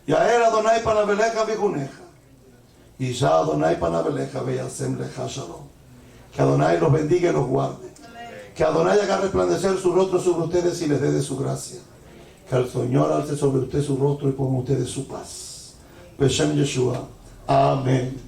Yael Adonai Panabeleja Vijuneja, Isha Adonai Panabeleja Veyasem Leja Shalom. Que Adonai los bendiga y los guarde, que Adonai haga resplandecer su rostro sobre ustedes y les dé de su gracia. Que el Señor alce sobre usted su rostro y ponga ustedes su paz. Beshem Yeshua. Amén.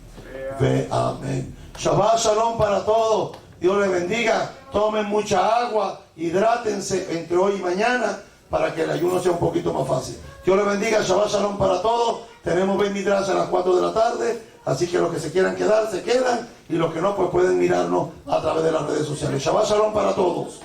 Ve amén. Shabbat Shalom para todos. Dios les bendiga. Tomen mucha agua. Hidrátense entre hoy y mañana para que el ayuno sea un poquito más fácil. Dios les bendiga. Shabbat Shalom para todos. Tenemos Ben Midrash a las 4 de la tarde. Así que los que se quieran quedar, se quedan. Y los que no, pues pueden mirarnos a través de las redes sociales. Shabbat Shalom para todos.